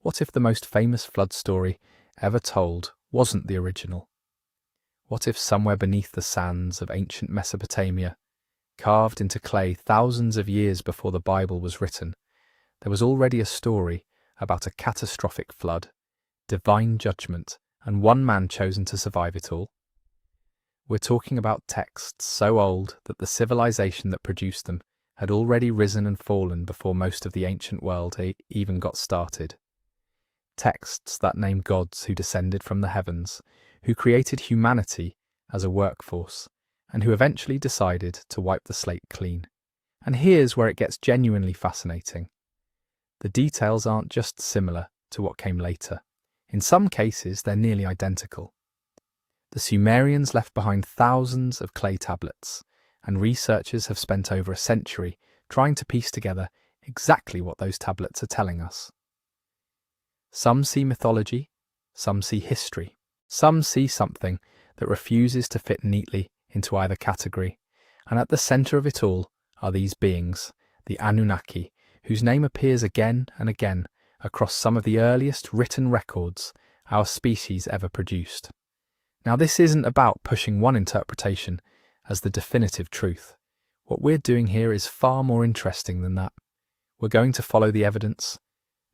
What if the most famous flood story ever told wasn't the original? What if somewhere beneath the sands of ancient Mesopotamia, carved into clay thousands of years before the Bible was written, there was already a story about a catastrophic flood, divine judgment, and one man chosen to survive it all? We're talking about texts so old that the civilization that produced them had already risen and fallen before most of the ancient world even got started. Texts that name gods who descended from the heavens, who created humanity as a workforce, and who eventually decided to wipe the slate clean. And here's where it gets genuinely fascinating. The details aren't just similar to what came later. In some cases, they're nearly identical. The Sumerians left behind thousands of clay tablets, and researchers have spent over a century trying to piece together exactly what those tablets are telling us. Some see mythology, some see history, some see something that refuses to fit neatly into either category, and at the centre of it all are these beings, the Anunnaki, whose name appears again and again across some of the earliest written records our species ever produced. Now, this isn't about pushing one interpretation as the definitive truth. What we're doing here is far more interesting than that. We're going to follow the evidence,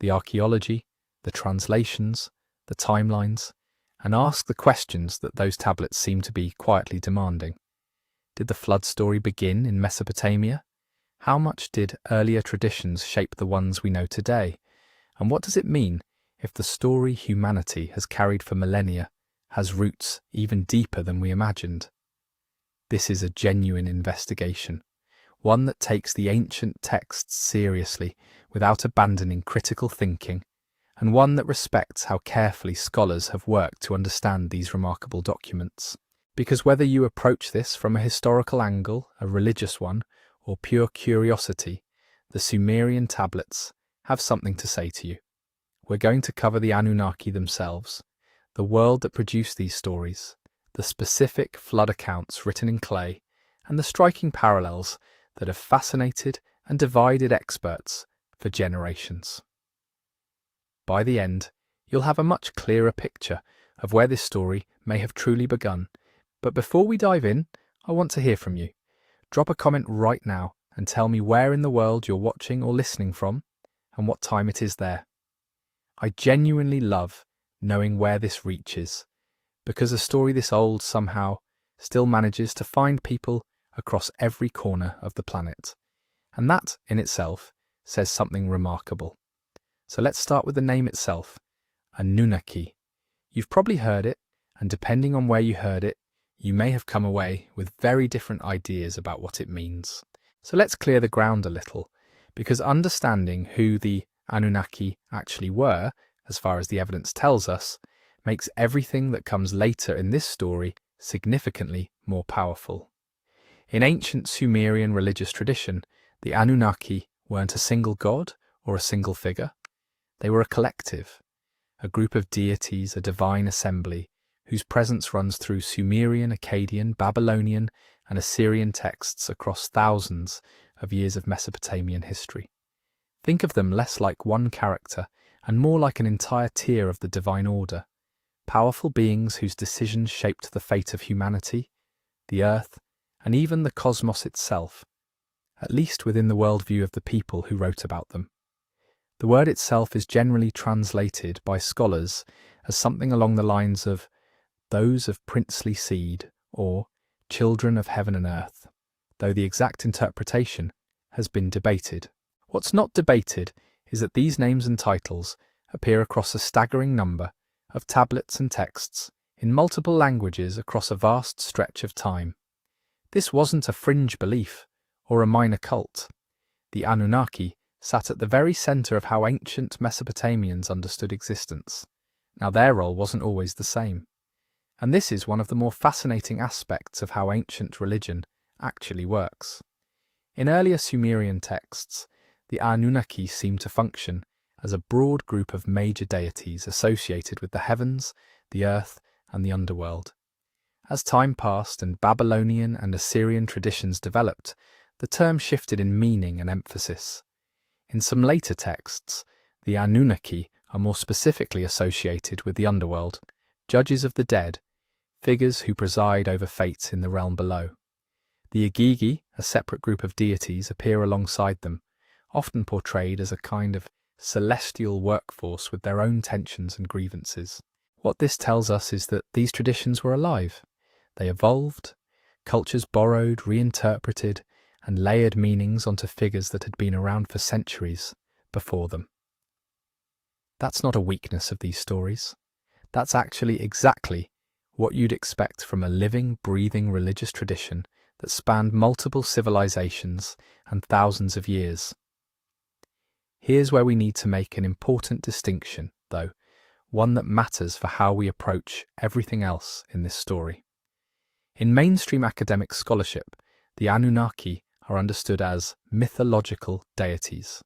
the archaeology, the translations, the timelines, and ask the questions that those tablets seem to be quietly demanding. Did the flood story begin in Mesopotamia? How much did earlier traditions shape the ones we know today? And what does it mean if the story humanity has carried for millennia has roots even deeper than we imagined? This is a genuine investigation, one that takes the ancient texts seriously without abandoning critical thinking, and one that respects how carefully scholars have worked to understand these remarkable documents. Because whether you approach this from a historical angle, a religious one, or pure curiosity, the Sumerian tablets have something to say to you. We're going to cover the Anunnaki themselves, the world that produced these stories, the specific flood accounts written in clay, and the striking parallels that have fascinated and divided experts for generations. By the end, you'll have a much clearer picture of where this story may have truly begun. But before we dive in, I want to hear from you. Drop a comment right now and tell me where in the world you're watching or listening from and what time it is there. I genuinely love knowing where this reaches, because a story this old somehow still manages to find people across every corner of the planet. And that, in itself, says something remarkable. So let's start with the name itself, Anunnaki. You've probably heard it, and depending on where you heard it, you may have come away with very different ideas about what it means. So let's clear the ground a little, because understanding who the Anunnaki actually were, as far as the evidence tells us, makes everything that comes later in this story significantly more powerful. In ancient Sumerian religious tradition, the Anunnaki weren't a single god or a single figure. They were a collective, a group of deities, a divine assembly, whose presence runs through Sumerian, Akkadian, Babylonian, and Assyrian texts across thousands of years of Mesopotamian history. Think of them less like one character and more like an entire tier of the divine order, powerful beings whose decisions shaped the fate of humanity, the earth, and even the cosmos itself, at least within the worldview of the people who wrote about them. The word itself is generally translated by scholars as something along the lines of those of princely seed or children of heaven and earth, though the exact interpretation has been debated. What's not debated is that these names and titles appear across a staggering number of tablets and texts in multiple languages across a vast stretch of time. This wasn't a fringe belief or a minor cult. The Anunnaki sat at the very centre of how ancient Mesopotamians understood existence. Now, their role wasn't always the same. And this is one of the more fascinating aspects of how ancient religion actually works. In earlier Sumerian texts, the Anunnaki seem to function as a broad group of major deities associated with the heavens, the earth, and the underworld. As time passed and Babylonian and Assyrian traditions developed, the term shifted in meaning and emphasis. In some later texts, the Anunnaki are more specifically associated with the underworld, judges of the dead, figures who preside over fate in the realm below. The Igigi, a separate group of deities, appear alongside them, often portrayed as a kind of celestial workforce with their own tensions and grievances. What this tells us is that these traditions were alive. They evolved, cultures borrowed, reinterpreted, and layered meanings onto figures that had been around for centuries before them. That's not a weakness of these stories. That's actually exactly what you'd expect from a living, breathing religious tradition that spanned multiple civilizations and thousands of years. Here's where we need to make an important distinction, though, one that matters for how we approach everything else in this story. In mainstream academic scholarship, the Anunnaki are understood as mythological deities,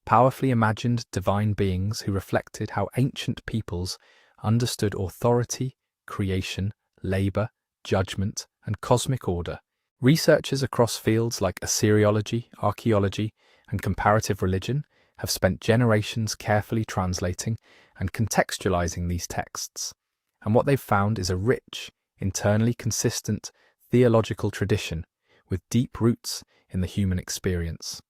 powerfully imagined divine beings who reflected how ancient peoples understood authority, creation, labor, judgment, and cosmic order. Researchers across fields like Assyriology, archaeology, and comparative religion have spent generations carefully translating and contextualizing these texts, and what they've found is a rich, internally consistent theological tradition with deep roots in the human experience.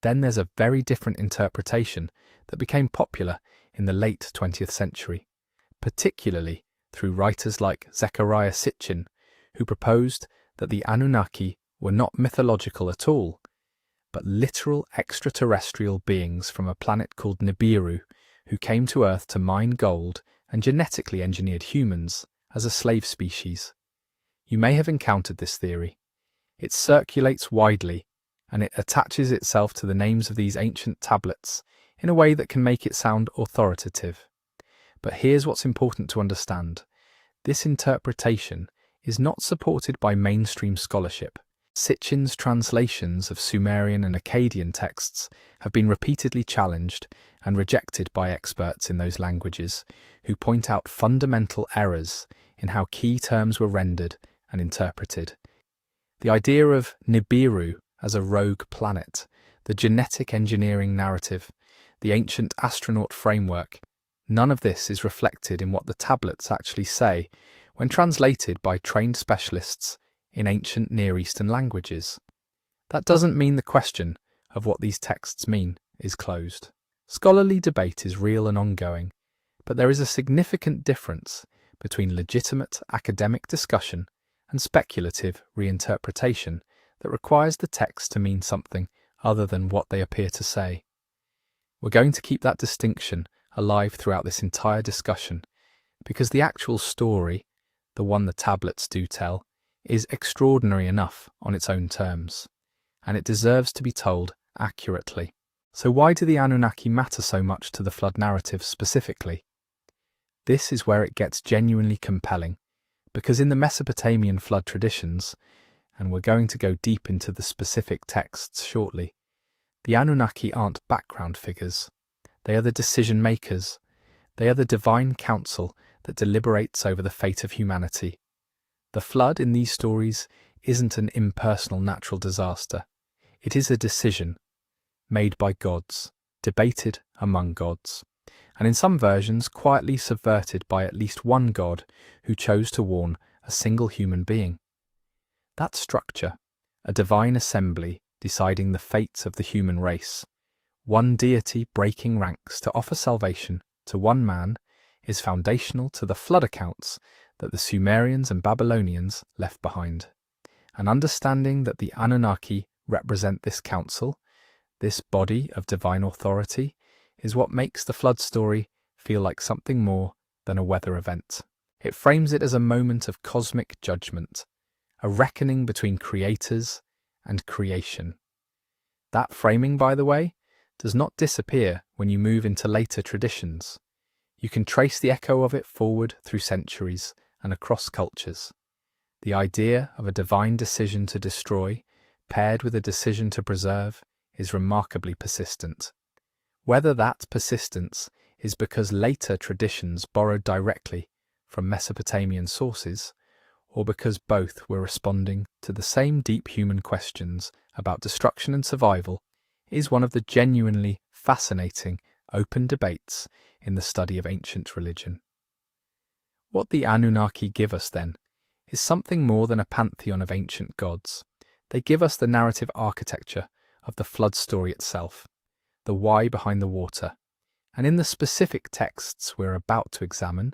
Then there's a very different interpretation that became popular in the late 20th century, particularly through writers like Zecharia Sitchin, who proposed that the Anunnaki were not mythological at all, but literal extraterrestrial beings from a planet called Nibiru, who came to Earth to mine gold and genetically engineered humans as a slave species. You may have encountered this theory. It circulates widely, and it attaches itself to the names of these ancient tablets in a way that can make it sound authoritative. But here's what's important to understand. This interpretation is not supported by mainstream scholarship. Sitchin's translations of Sumerian and Akkadian texts have been repeatedly challenged and rejected by experts in those languages, who point out fundamental errors in how key terms were rendered and interpreted. The idea of Nibiru as a rogue planet, the genetic engineering narrative, the ancient astronaut framework, none of this is reflected in what the tablets actually say when translated by trained specialists in ancient Near Eastern languages. That doesn't mean the question of what these texts mean is closed. Scholarly debate is real and ongoing, but there is a significant difference between legitimate academic discussion and speculative reinterpretation that requires the text to mean something other than what they appear to say. We're going to keep that distinction alive throughout this entire discussion, because the actual story, the one the tablets do tell, is extraordinary enough on its own terms, and it deserves to be told accurately. So why do the Anunnaki matter so much to the flood narrative specifically? This is where it gets genuinely compelling, because in the Mesopotamian flood traditions, and we're going to go deep into the specific texts shortly, the Anunnaki aren't background figures. They are the decision makers. They are the divine council that deliberates over the fate of humanity. The flood in these stories isn't an impersonal natural disaster. It is a decision made by gods, debated among gods, and in some versions quietly subverted by at least one god who chose to warn a single human being. That structure, a divine assembly deciding the fate of the human race, one deity breaking ranks to offer salvation to one man, is foundational to the flood accounts that the Sumerians and Babylonians left behind. An understanding that the Anunnaki represent this council, this body of divine authority, is what makes the flood story feel like something more than a weather event. It frames it as a moment of cosmic judgment, a reckoning between creators and creation. That framing, by the way, does not disappear when you move into later traditions. You can trace the echo of it forward through centuries and across cultures. The idea of a divine decision to destroy, paired with a decision to preserve, is remarkably persistent. Whether that persistence is because later traditions borrowed directly from Mesopotamian sources, or because both were responding to the same deep human questions about destruction and survival, is one of the genuinely fascinating open debates in the study of ancient religion. What the Anunnaki give us, then, is something more than a pantheon of ancient gods. They give us the narrative architecture of the flood story itself, the why behind the water, and in the specific texts we're about to examine,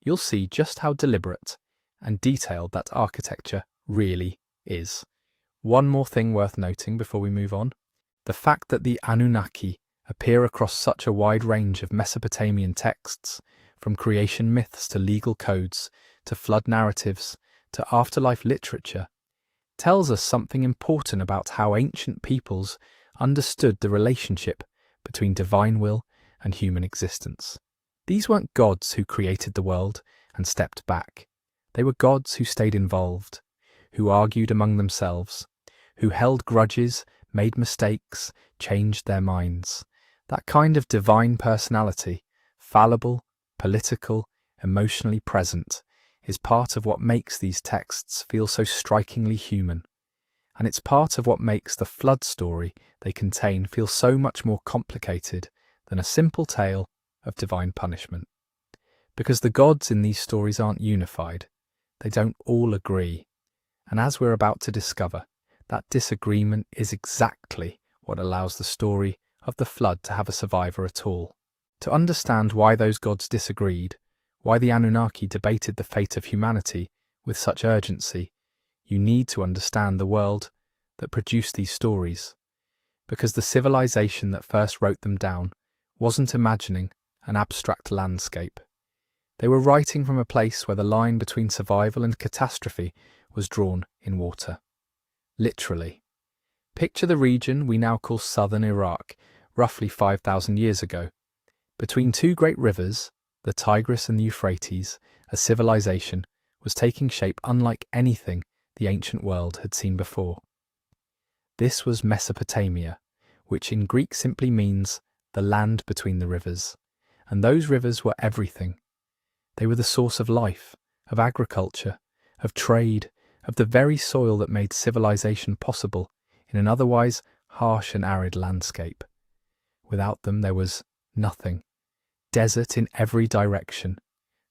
you'll see just how deliberate and detailed that architecture really is. One more thing worth noting before we move on: the fact that the Anunnaki appear across such a wide range of Mesopotamian texts, from creation myths to legal codes, to flood narratives, to afterlife literature, tells us something important about how ancient peoples understood the relationship between divine will and human existence. These weren't gods who created the world and stepped back. They were gods who stayed involved, who argued among themselves, who held grudges, made mistakes, changed their minds. That kind of divine personality, fallible, political, emotionally present, is part of what makes these texts feel so strikingly human. And it's part of what makes the flood story they contain feel so much more complicated than a simple tale of divine punishment. Because the gods in these stories aren't unified. They don't all agree. And as we're about to discover, that disagreement is exactly what allows the story of the flood to have a survivor at all. To understand why those gods disagreed, why the Anunnaki debated the fate of humanity with such urgency, you need to understand the world that produced these stories. Because the civilization that first wrote them down wasn't imagining an abstract landscape. They were writing from a place where the line between survival and catastrophe was drawn in water. Literally. Picture the region we now call southern Iraq, roughly 5,000 years ago. Between two great rivers, the Tigris and the Euphrates, a civilization was taking shape unlike anything the ancient world had seen before. This was Mesopotamia, which in Greek simply means the land between the rivers, and those rivers were everything. They were the source of life, of agriculture, of trade, of the very soil that made civilization possible in an otherwise harsh and arid landscape. Without them there was nothing. Desert in every direction.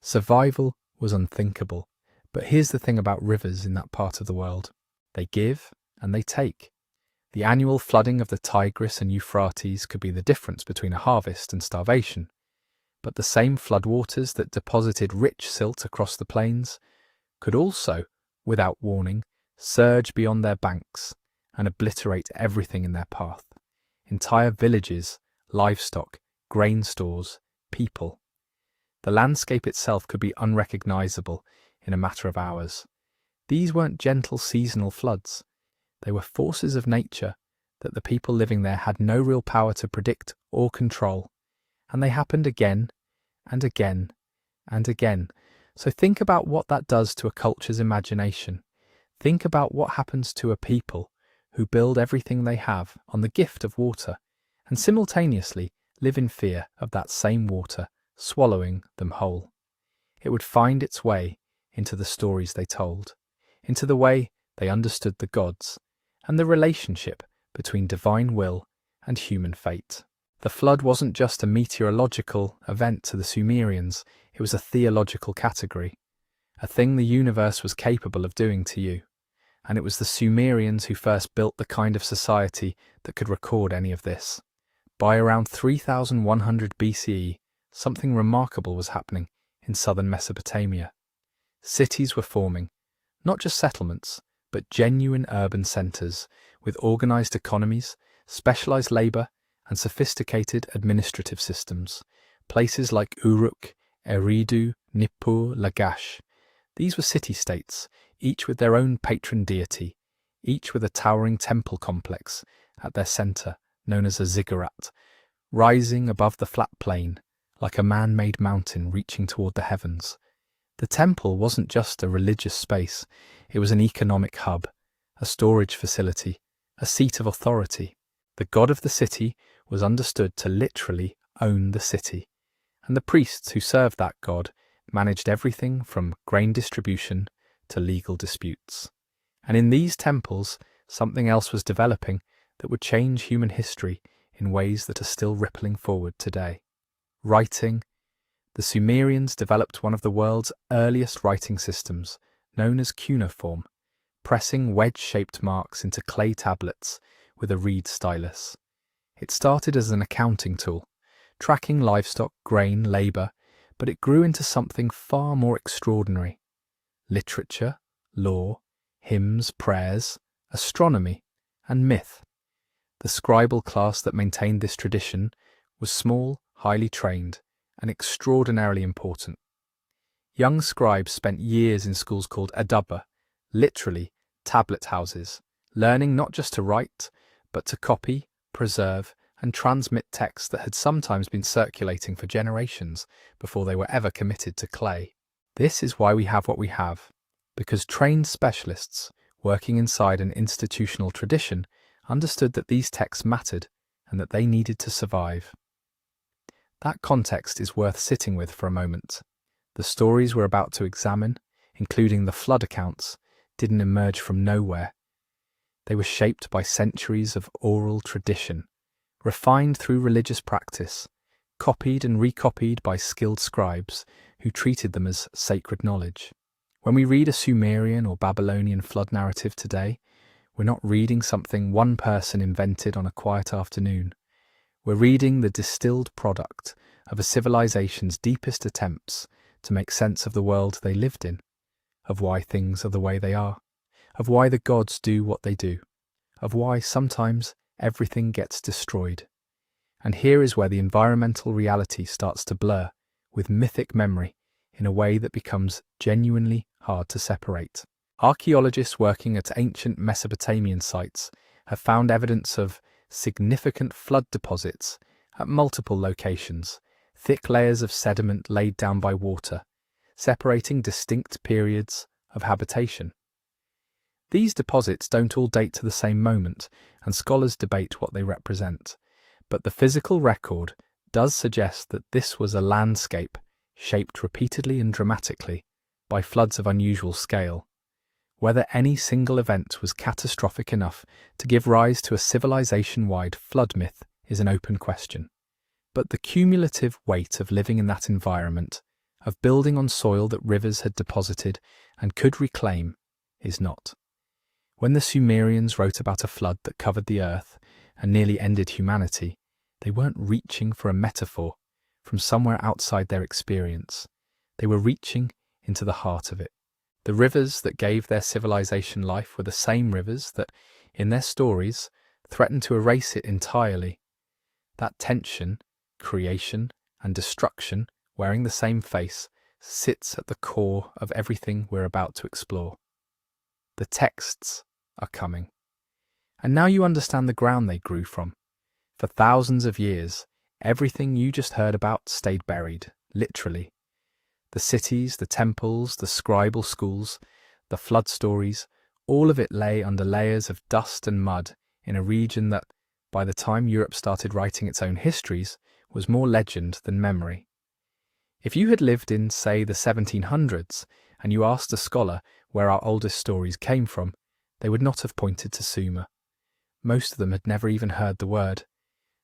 Survival was unthinkable. But here's the thing about rivers in that part of the world. They give and they take. The annual flooding of the Tigris and Euphrates could be the difference between a harvest and starvation. But the same floodwaters that deposited rich silt across the plains could also, without warning, surge beyond their banks and obliterate everything in their path. Entire villages, livestock, grain stores, people. The landscape itself could be unrecognizable in a matter of hours. These weren't gentle seasonal floods. They were forces of nature that the people living there had no real power to predict or control. And they happened again and again and again. So think about what that does to a culture's imagination. Think about what happens to a people who build everything they have on the gift of water and simultaneously live in fear of that same water swallowing them whole. It would find its way into the stories they told, into the way they understood the gods, and the relationship between divine will and human fate. The flood wasn't just a meteorological event to the Sumerians, it was a theological category, a thing the universe was capable of doing to you. And it was the Sumerians who first built the kind of society that could record any of this. By around 3100 BCE, something remarkable was happening in southern Mesopotamia. Cities were forming, not just settlements, but genuine urban centres with organised economies, specialised labour, and sophisticated administrative systems. Places like Uruk, Eridu, Nippur, Lagash. These were city-states, each with their own patron deity, each with a towering temple complex at their centre, known as a ziggurat, rising above the flat plain, like a man-made mountain reaching toward the heavens. The temple wasn't just a religious space, it was an economic hub, a storage facility, a seat of authority. The god of the city was understood to literally own the city, and the priests who served that god managed everything from grain distribution to legal disputes. And in these temples, something else was developing that would change human history in ways that are still rippling forward today. Writing. The Sumerians developed one of the world's earliest writing systems, known as cuneiform, pressing wedge-shaped marks into clay tablets with a reed stylus. It started as an accounting tool, tracking livestock, grain, labour, but it grew into something far more extraordinary. Literature, law, hymns, prayers, astronomy, and myth. The scribal class that maintained this tradition was small, highly trained, and extraordinarily important. Young scribes spent years in schools called adaba, literally tablet houses, learning not just to write, but to copy, preserve, and transmit texts that had sometimes been circulating for generations before they were ever committed to clay. This is why we have what we have, because trained specialists, working inside an institutional tradition, understood that these texts mattered and that they needed to survive. That context is worth sitting with for a moment. The stories we're about to examine, including the flood accounts, didn't emerge from nowhere. They were shaped by centuries of oral tradition, refined through religious practice, copied and recopied by skilled scribes who treated them as sacred knowledge. When we read a Sumerian or Babylonian flood narrative today, we're not reading something one person invented on a quiet afternoon. We're reading the distilled product of a civilization's deepest attempts to make sense of the world they lived in, of why things are the way they are, of why the gods do what they do, of why sometimes everything gets destroyed. And here is where the environmental reality starts to blur with mythic memory in a way that becomes genuinely hard to separate. Archaeologists working at ancient Mesopotamian sites have found evidence of significant flood deposits at multiple locations, thick layers of sediment laid down by water, separating distinct periods of habitation. These deposits don't all date to the same moment, and scholars debate what they represent, but the physical record does suggest that this was a landscape shaped repeatedly and dramatically by floods of unusual scale. Whether any single event was catastrophic enough to give rise to a civilization-wide flood myth is an open question. But the cumulative weight of living in that environment, of building on soil that rivers had deposited and could reclaim, is not. When the Sumerians wrote about a flood that covered the earth and nearly ended humanity, they weren't reaching for a metaphor from somewhere outside their experience. They were reaching into the heart of it. The rivers that gave their civilization life were the same rivers that, in their stories, threatened to erase it entirely. That tension, creation and destruction, wearing the same face, sits at the core of everything we're about to explore. The texts are coming. And now you understand the ground they grew from. For thousands of years, everything you just heard about stayed buried, literally. The cities, the temples, the scribal schools, the flood stories, all of it lay under layers of dust and mud in a region that, by the time Europe started writing its own histories, was more legend than memory. If you had lived in, say, the 1700s, and you asked a scholar where our oldest stories came from, they would not have pointed to Sumer. Most of them had never even heard the word.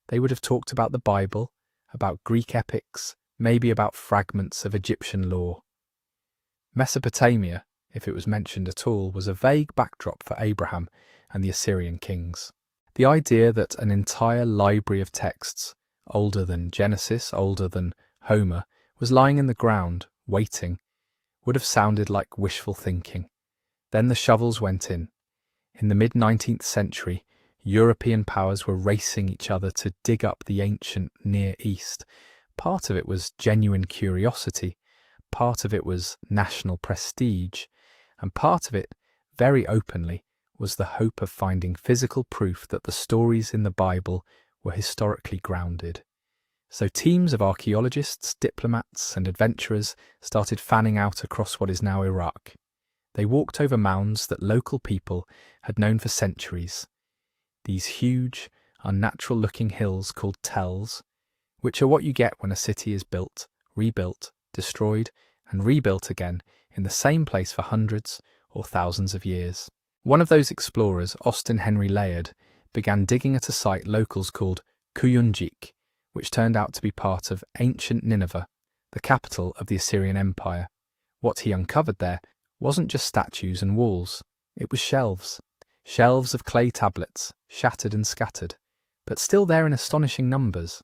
They would have talked about the Bible, about Greek epics, maybe about fragments of Egyptian lore. Mesopotamia, if it was mentioned at all, was a vague backdrop for Abraham and the Assyrian kings. The idea that an entire library of texts, older than Genesis, older than Homer, was lying in the ground, waiting, would have sounded like wishful thinking. Then the shovels went in. In the mid-19th century, European powers were racing each other to dig up the ancient Near East. Part of it was genuine curiosity, part of it was national prestige, and part of it, very openly, was the hope of finding physical proof that the stories in the Bible were historically grounded. So teams of archaeologists, diplomats, and adventurers started fanning out across what is now Iraq. They walked over mounds that local people had known for centuries. These huge, unnatural-looking hills called tells, which are what you get when a city is built, rebuilt, destroyed, and rebuilt again in the same place for hundreds or thousands of years. One of those explorers, Austin Henry Layard, began digging at a site locals called Kuyunjik, which turned out to be part of ancient Nineveh, the capital of the Assyrian Empire. What he uncovered there wasn't just statues and walls, it was shelves. Shelves of clay tablets, shattered and scattered, but still there in astonishing numbers.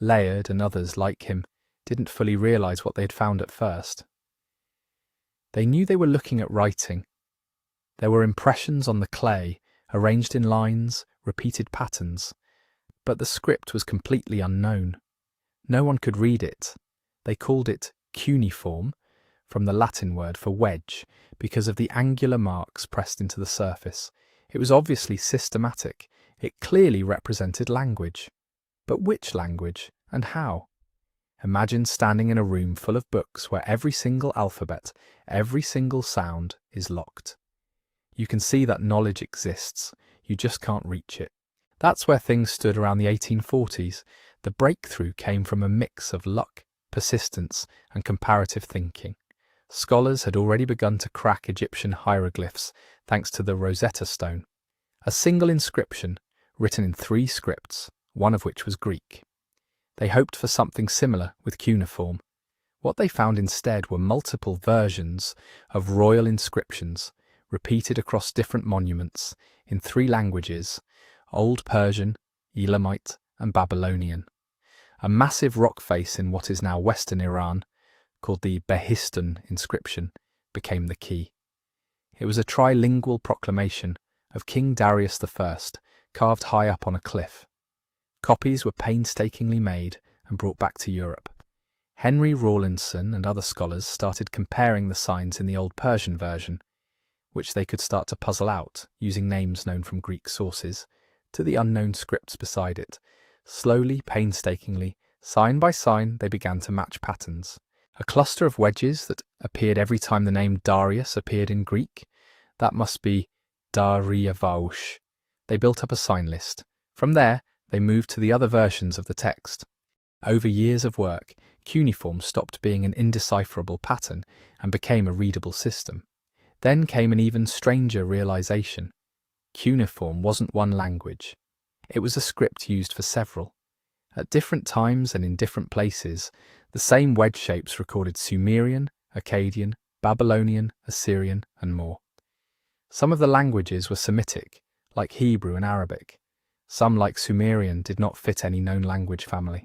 Layard and others like him didn't fully realise what they had found at first. They knew they were looking at writing. There were impressions on the clay, arranged in lines, repeated patterns, but the script was completely unknown. No one could read it. They called it cuneiform, from the Latin word for wedge, because of the angular marks pressed into the surface. It was obviously systematic. It clearly represented language. But which language, and how? Imagine standing in a room full of books where every single alphabet, every single sound is locked. You can see that knowledge exists, you just can't reach it. That's where things stood around the 1840s. The breakthrough came from a mix of luck, persistence, and comparative thinking. Scholars had already begun to crack Egyptian hieroglyphs thanks to the Rosetta Stone, a single inscription written in 3 scripts, one of which was Greek. They hoped for something similar with cuneiform. What they found instead were multiple versions of royal inscriptions, repeated across different monuments, in 3 languages: Old Persian, Elamite, and Babylonian. A massive rock face in what is now western Iran, called the Behistun inscription, became the key. It was a trilingual proclamation of King Darius I, carved high up on a cliff. Copies were painstakingly made and brought back to Europe. Henry Rawlinson and other scholars started comparing the signs in the Old Persian version, which they could start to puzzle out using names known from Greek sources, to the unknown scripts beside it. Slowly, painstakingly, sign by sign, they began to match patterns. A cluster of wedges that appeared every time the name Darius appeared in Greek. That must be Dariavaush. They built up a sign list. From there, they moved to the other versions of the text. Over years of work, cuneiform stopped being an indecipherable pattern and became a readable system. Then came an even stranger realization. Cuneiform wasn't one language. It was a script used for several. At different times and in different places, the same wedge shapes recorded Sumerian, Akkadian, Babylonian, Assyrian, and more. Some of the languages were Semitic, like Hebrew and Arabic. Some, like Sumerian, did not fit any known language family.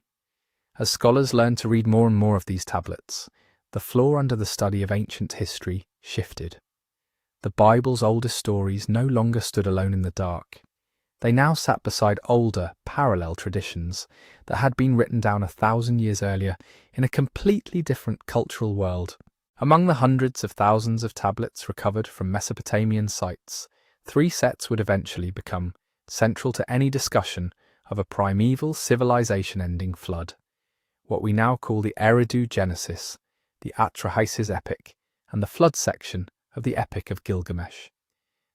As scholars learned to read more and more of these tablets, the floor under the study of ancient history shifted. The Bible's oldest stories no longer stood alone in the dark. They now sat beside older, parallel traditions that had been written down 1,000 years earlier in a completely different cultural world. Among the hundreds of thousands of tablets recovered from Mesopotamian sites, 3 sets would eventually become central to any discussion of a primeval civilization-ending flood. What we now call the Eridu Genesis, the Atrahasis epic, and the flood section of the Epic of Gilgamesh.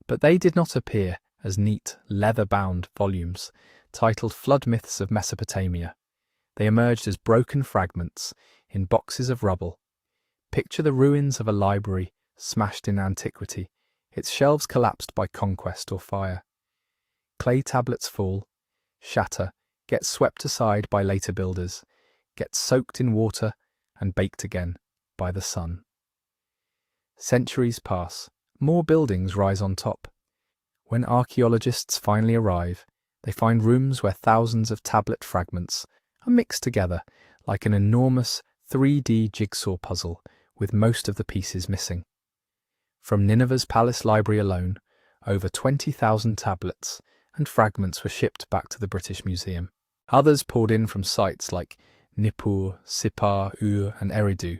But they did not appear as neat, leather-bound volumes titled Flood Myths of Mesopotamia. They emerged as broken fragments in boxes of rubble. Picture the ruins of a library smashed in antiquity, its shelves collapsed by conquest or fire. Clay tablets fall, shatter, get swept aside by later builders, get soaked in water and baked again by the sun. Centuries pass, more buildings rise on top. When archaeologists finally arrive, they find rooms where thousands of tablet fragments are mixed together like an enormous 3D jigsaw puzzle with most of the pieces missing. From Nineveh's palace library alone, over 20,000 tablets and fragments were shipped back to the British Museum. Others poured in from sites like Nippur, Sippar, Ur and Eridu.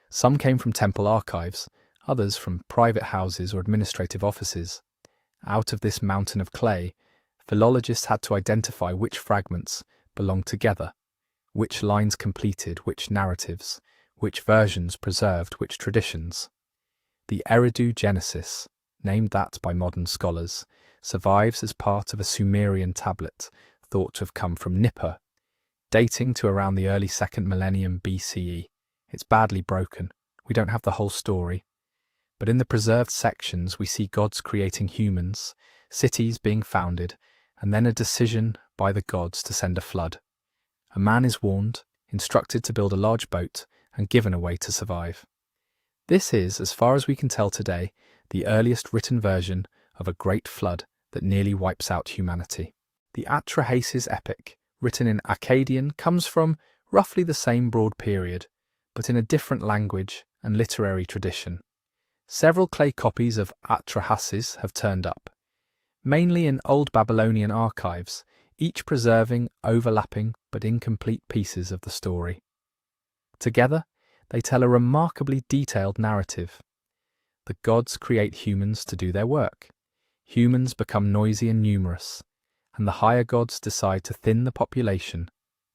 Some came from temple archives, others from private houses or administrative offices. Out of this mountain of clay, philologists had to identify which fragments belonged together, which lines completed which narratives, which versions preserved which traditions. The Eridu Genesis, named that by modern scholars, survives as part of a Sumerian tablet thought to have come from Nippur, dating to around the early 2nd millennium BCE. It's badly broken. We don't have the whole story. But in the preserved sections we see gods creating humans, cities being founded, and then a decision by the gods to send a flood. A man is warned, instructed to build a large boat, and given a way to survive. This is, as far as we can tell today, the earliest written version of a great flood that nearly wipes out humanity. The Atrahasis epic, written in Akkadian, comes from roughly the same broad period, but in a different language and literary tradition. Several clay copies of Atrahasis have turned up, mainly in Old Babylonian archives, each preserving overlapping but incomplete pieces of the story. Together, they tell a remarkably detailed narrative. The gods create humans to do their work. Humans become noisy and numerous, and the higher gods decide to thin the population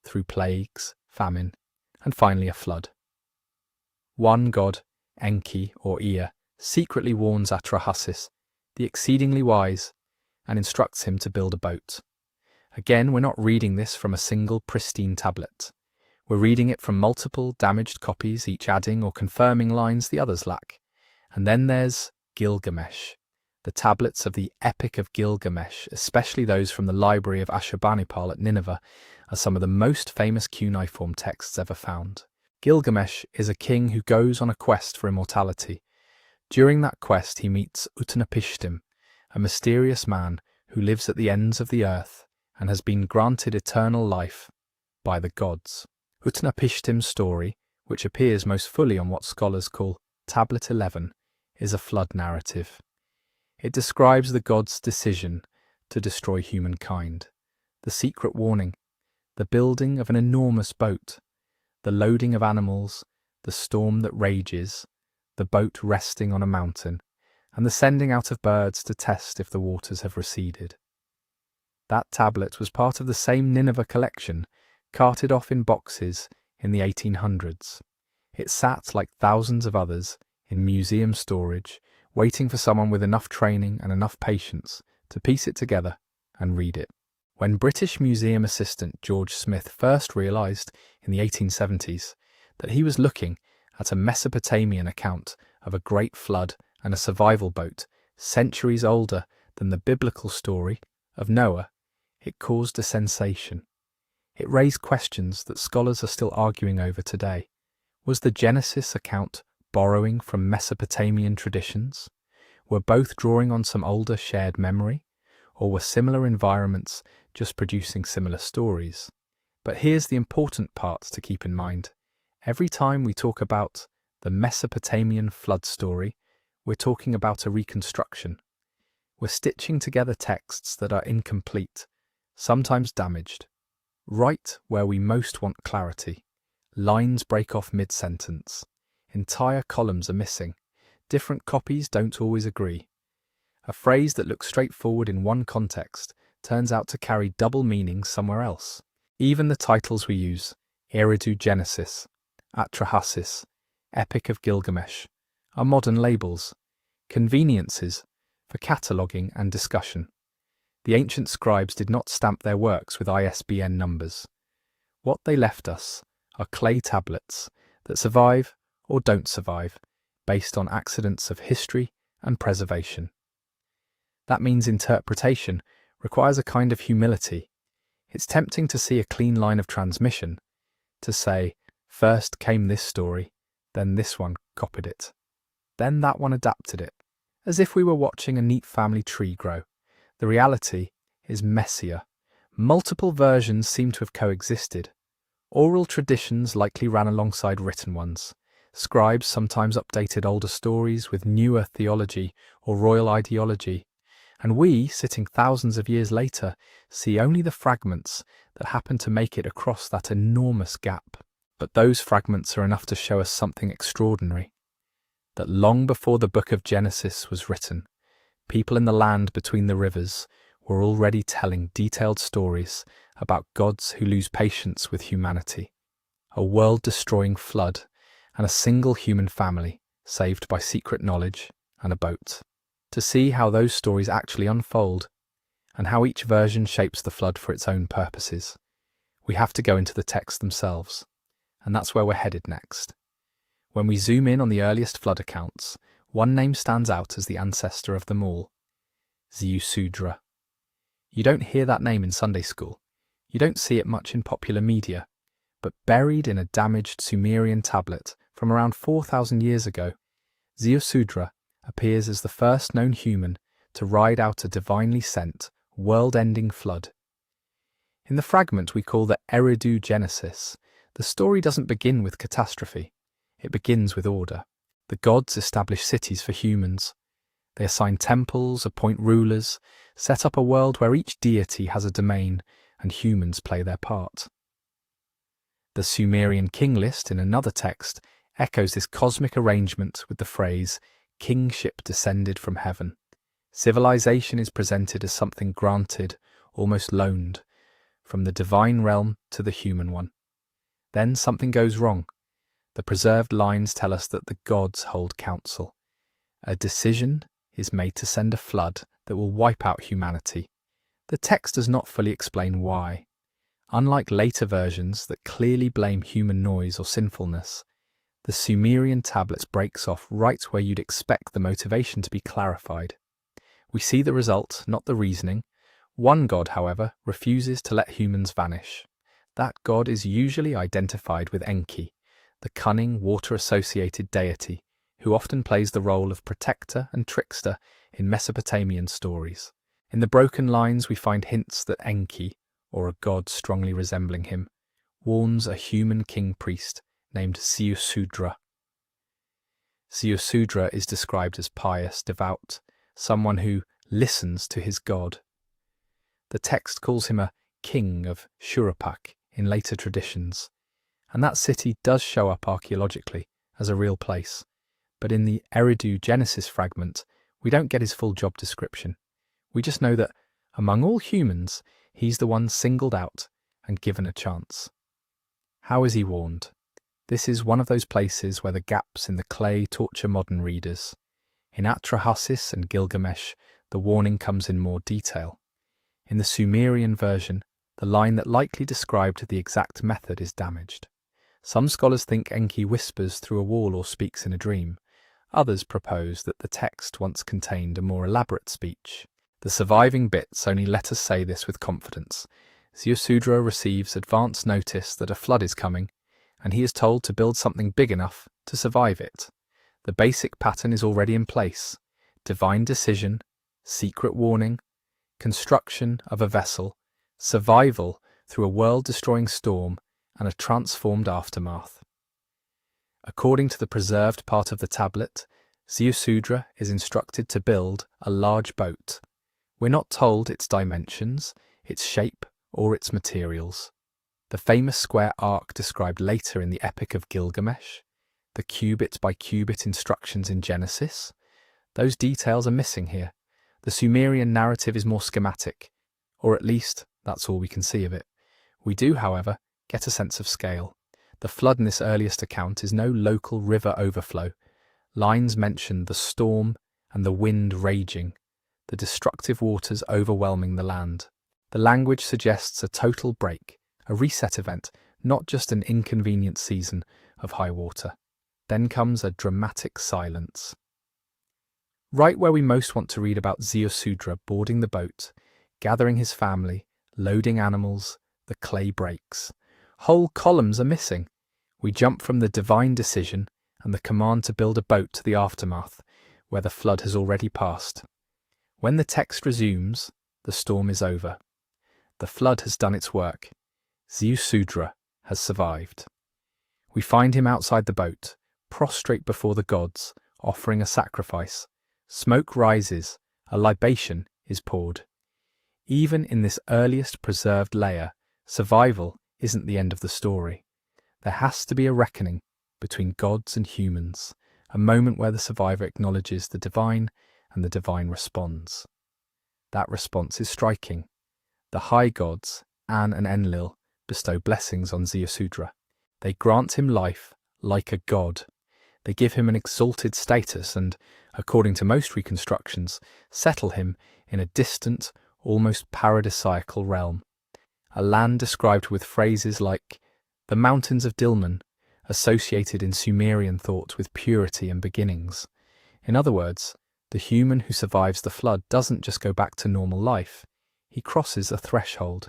through plagues, famine, and finally a flood. One god, Enki or Ea, secretly warns Atrahasis, the exceedingly wise, and instructs him to build a boat. Again, we're not reading this from a single pristine tablet. We're reading it from multiple damaged copies, each adding or confirming lines the others lack. And then there's Gilgamesh. The tablets of the Epic of Gilgamesh, especially those from the library of Ashurbanipal at Nineveh, are some of the most famous cuneiform texts ever found. Gilgamesh is a king who goes on a quest for immortality. During that quest he meets Utnapishtim, a mysterious man who lives at the ends of the earth and has been granted eternal life by the gods. Utnapishtim's story, which appears most fully on what scholars call Tablet 11, is a flood narrative. It describes the gods' decision to destroy humankind, the secret warning, the building of an enormous boat, the loading of animals, the storm that rages, the boat resting on a mountain, and the sending out of birds to test if the waters have receded. That tablet was part of the same Nineveh collection, carted off in boxes in the 1800s. It sat, like thousands of others, in museum storage, waiting for someone with enough training and enough patience to piece it together and read it. When British Museum assistant George Smith first realised in the 1870s that he was looking at a Mesopotamian account of a great flood and a survival boat centuries older than the biblical story of Noah, it caused a sensation. It raised questions that scholars are still arguing over today. Was the Genesis account borrowing from Mesopotamian traditions? Were both drawing on some older shared memory? Or were similar environments just producing similar stories? But here's the important part to keep in mind. Every time we talk about the Mesopotamian flood story, we're talking about a reconstruction. We're stitching together texts that are incomplete, sometimes damaged. Right where we most want clarity, lines break off mid-sentence. Entire columns are missing. Different copies don't always agree. A phrase that looks straightforward in one context turns out to carry double meaning somewhere else. Even the titles we use, Eridu Genesis, Atrahasis, Epic of Gilgamesh, are modern labels, conveniences for cataloguing and discussion. The ancient scribes did not stamp their works with ISBN numbers. What they left us are clay tablets that survive or don't survive based on accidents of history and preservation. That means interpretation requires a kind of humility. It's tempting to see a clean line of transmission, to say, first came this story, then this one copied it, then that one adapted it, as if we were watching a neat family tree grow. The reality is messier. Multiple versions seem to have coexisted. Oral traditions likely ran alongside written ones. Scribes sometimes updated older stories with newer theology or royal ideology. And we, sitting thousands of years later, see only the fragments that happen to make it across that enormous gap. But those fragments are enough to show us something extraordinary. That long before the book of Genesis was written, people in the land between the rivers were already telling detailed stories about gods who lose patience with humanity, a world-destroying flood, and a single human family saved by secret knowledge and a boat. To see how those stories actually unfold, and how each version shapes the flood for its own purposes, we have to go into the texts themselves, and that's where we're headed next. When we zoom in on the earliest flood accounts, one name stands out as the ancestor of them all: Ziusudra. You don't hear that name in Sunday school, You don't see it much in popular media, but buried in a damaged Sumerian tablet from around 4,000 years ago, Ziusudra appears as the first known human to ride out a divinely sent, world-ending flood. In the fragment we call the Eridu Genesis, the story doesn't begin with catastrophe. It begins with order. The gods establish cities for humans. They assign temples, appoint rulers, set up a world where each deity has a domain and humans play their part. The Sumerian king list in another text echoes this cosmic arrangement with the phrase, "kingship descended from heaven." Civilization is presented as something granted, almost loaned, from the divine realm to the human one. Then something goes wrong. The preserved lines tell us that the gods hold counsel. A decision is made to send a flood that will wipe out humanity. The text does not fully explain why. Unlike later versions that clearly blame human noise or sinfulness, the Sumerian tablets breaks off right where you'd expect the motivation to be clarified. We see the result, not the reasoning. One god, however, refuses to let humans vanish. That god is usually identified with Enki, the cunning water-associated deity, who often plays the role of protector and trickster in Mesopotamian stories. In the broken lines we find hints that Enki, or a god strongly resembling him, warns a human king-priest named Ziusudra. Ziusudra is described as pious, devout, someone who listens to his god. The text calls him a king of Shuruppak in later traditions, and that city does show up archaeologically as a real place, but in the Eridu Genesis fragment we don't get his full job description. We just know that, among all humans, he's the one singled out and given a chance. How is he warned? This is one of those places where the gaps in the clay torture modern readers. In Atrahasis and Gilgamesh, the warning comes in more detail. In the Sumerian version, the line that likely described the exact method is damaged. Some scholars think Enki whispers through a wall or speaks in a dream. Others propose that the text once contained a more elaborate speech. The surviving bits only let us say this with confidence. Ziusudra receives advance notice that a flood is coming, and he is told to build something big enough to survive it. The basic pattern is already in place: divine decision, secret warning, construction of a vessel, survival through a world-destroying storm, and a transformed aftermath. According to the preserved part of the tablet, Ziusudra is instructed to build a large boat. We're not told its dimensions, its shape, or its materials. The famous square arc described later in the Epic of Gilgamesh, the cubit-by-cubit instructions in Genesis, those details are missing here. The Sumerian narrative is more schematic, or at least that's all we can see of it. We do, however, get a sense of scale. The flood in this earliest account is no local river overflow. Lines mention the storm and the wind raging, the destructive waters overwhelming the land. The language suggests a total break, a reset event, not just an inconvenient season of high water. Then comes a dramatic silence. Right where we most want to read about Ziusudra boarding the boat, gathering his family, loading animals, the clay breaks. Whole columns are missing. We jump from the divine decision and the command to build a boat to the aftermath, where the flood has already passed. When the text resumes, the storm is over. The flood has done its work. Ziusudra has survived. We find him outside the boat, prostrate before the gods, offering a sacrifice. Smoke rises, a libation is poured. Even in this earliest preserved layer, survival isn't the end of the story. There has to be a reckoning between gods and humans, a moment where the survivor acknowledges the divine and the divine responds. That response is striking. The high gods, An and Enlil, bestow blessings on Ziusudra. They grant him life like a god. They give him an exalted status and, according to most reconstructions, settle him in a distant, almost paradisiacal realm. A land described with phrases like the mountains of Dilmun, associated in Sumerian thought with purity and beginnings. In other words, the human who survives the flood doesn't just go back to normal life. He crosses a threshold.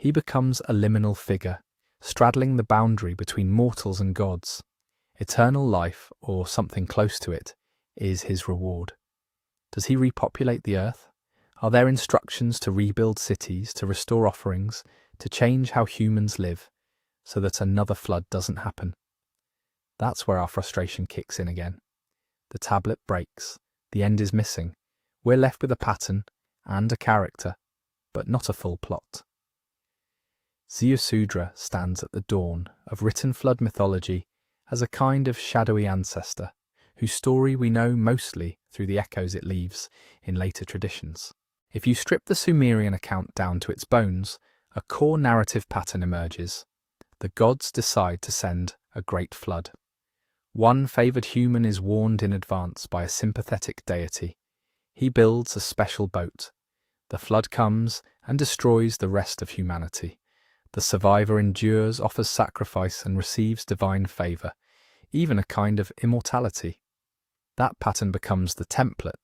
He becomes a liminal figure, straddling the boundary between mortals and gods. Eternal life, or something close to it, is his reward. Does he repopulate the earth? Are there instructions to rebuild cities, to restore offerings, to change how humans live, so that another flood doesn't happen? That's where our frustration kicks in again. The tablet breaks, the end is missing. We're left with a pattern and a character, but not a full plot. Ziusudra stands at the dawn of written flood mythology as a kind of shadowy ancestor, whose story we know mostly through the echoes it leaves in later traditions. If you strip the Sumerian account down to its bones, a core narrative pattern emerges. The gods decide to send a great flood. One favoured human is warned in advance by a sympathetic deity. He builds a special boat. The flood comes and destroys the rest of humanity. The survivor endures, offers sacrifice, and receives divine favour, even a kind of immortality. That pattern becomes the template,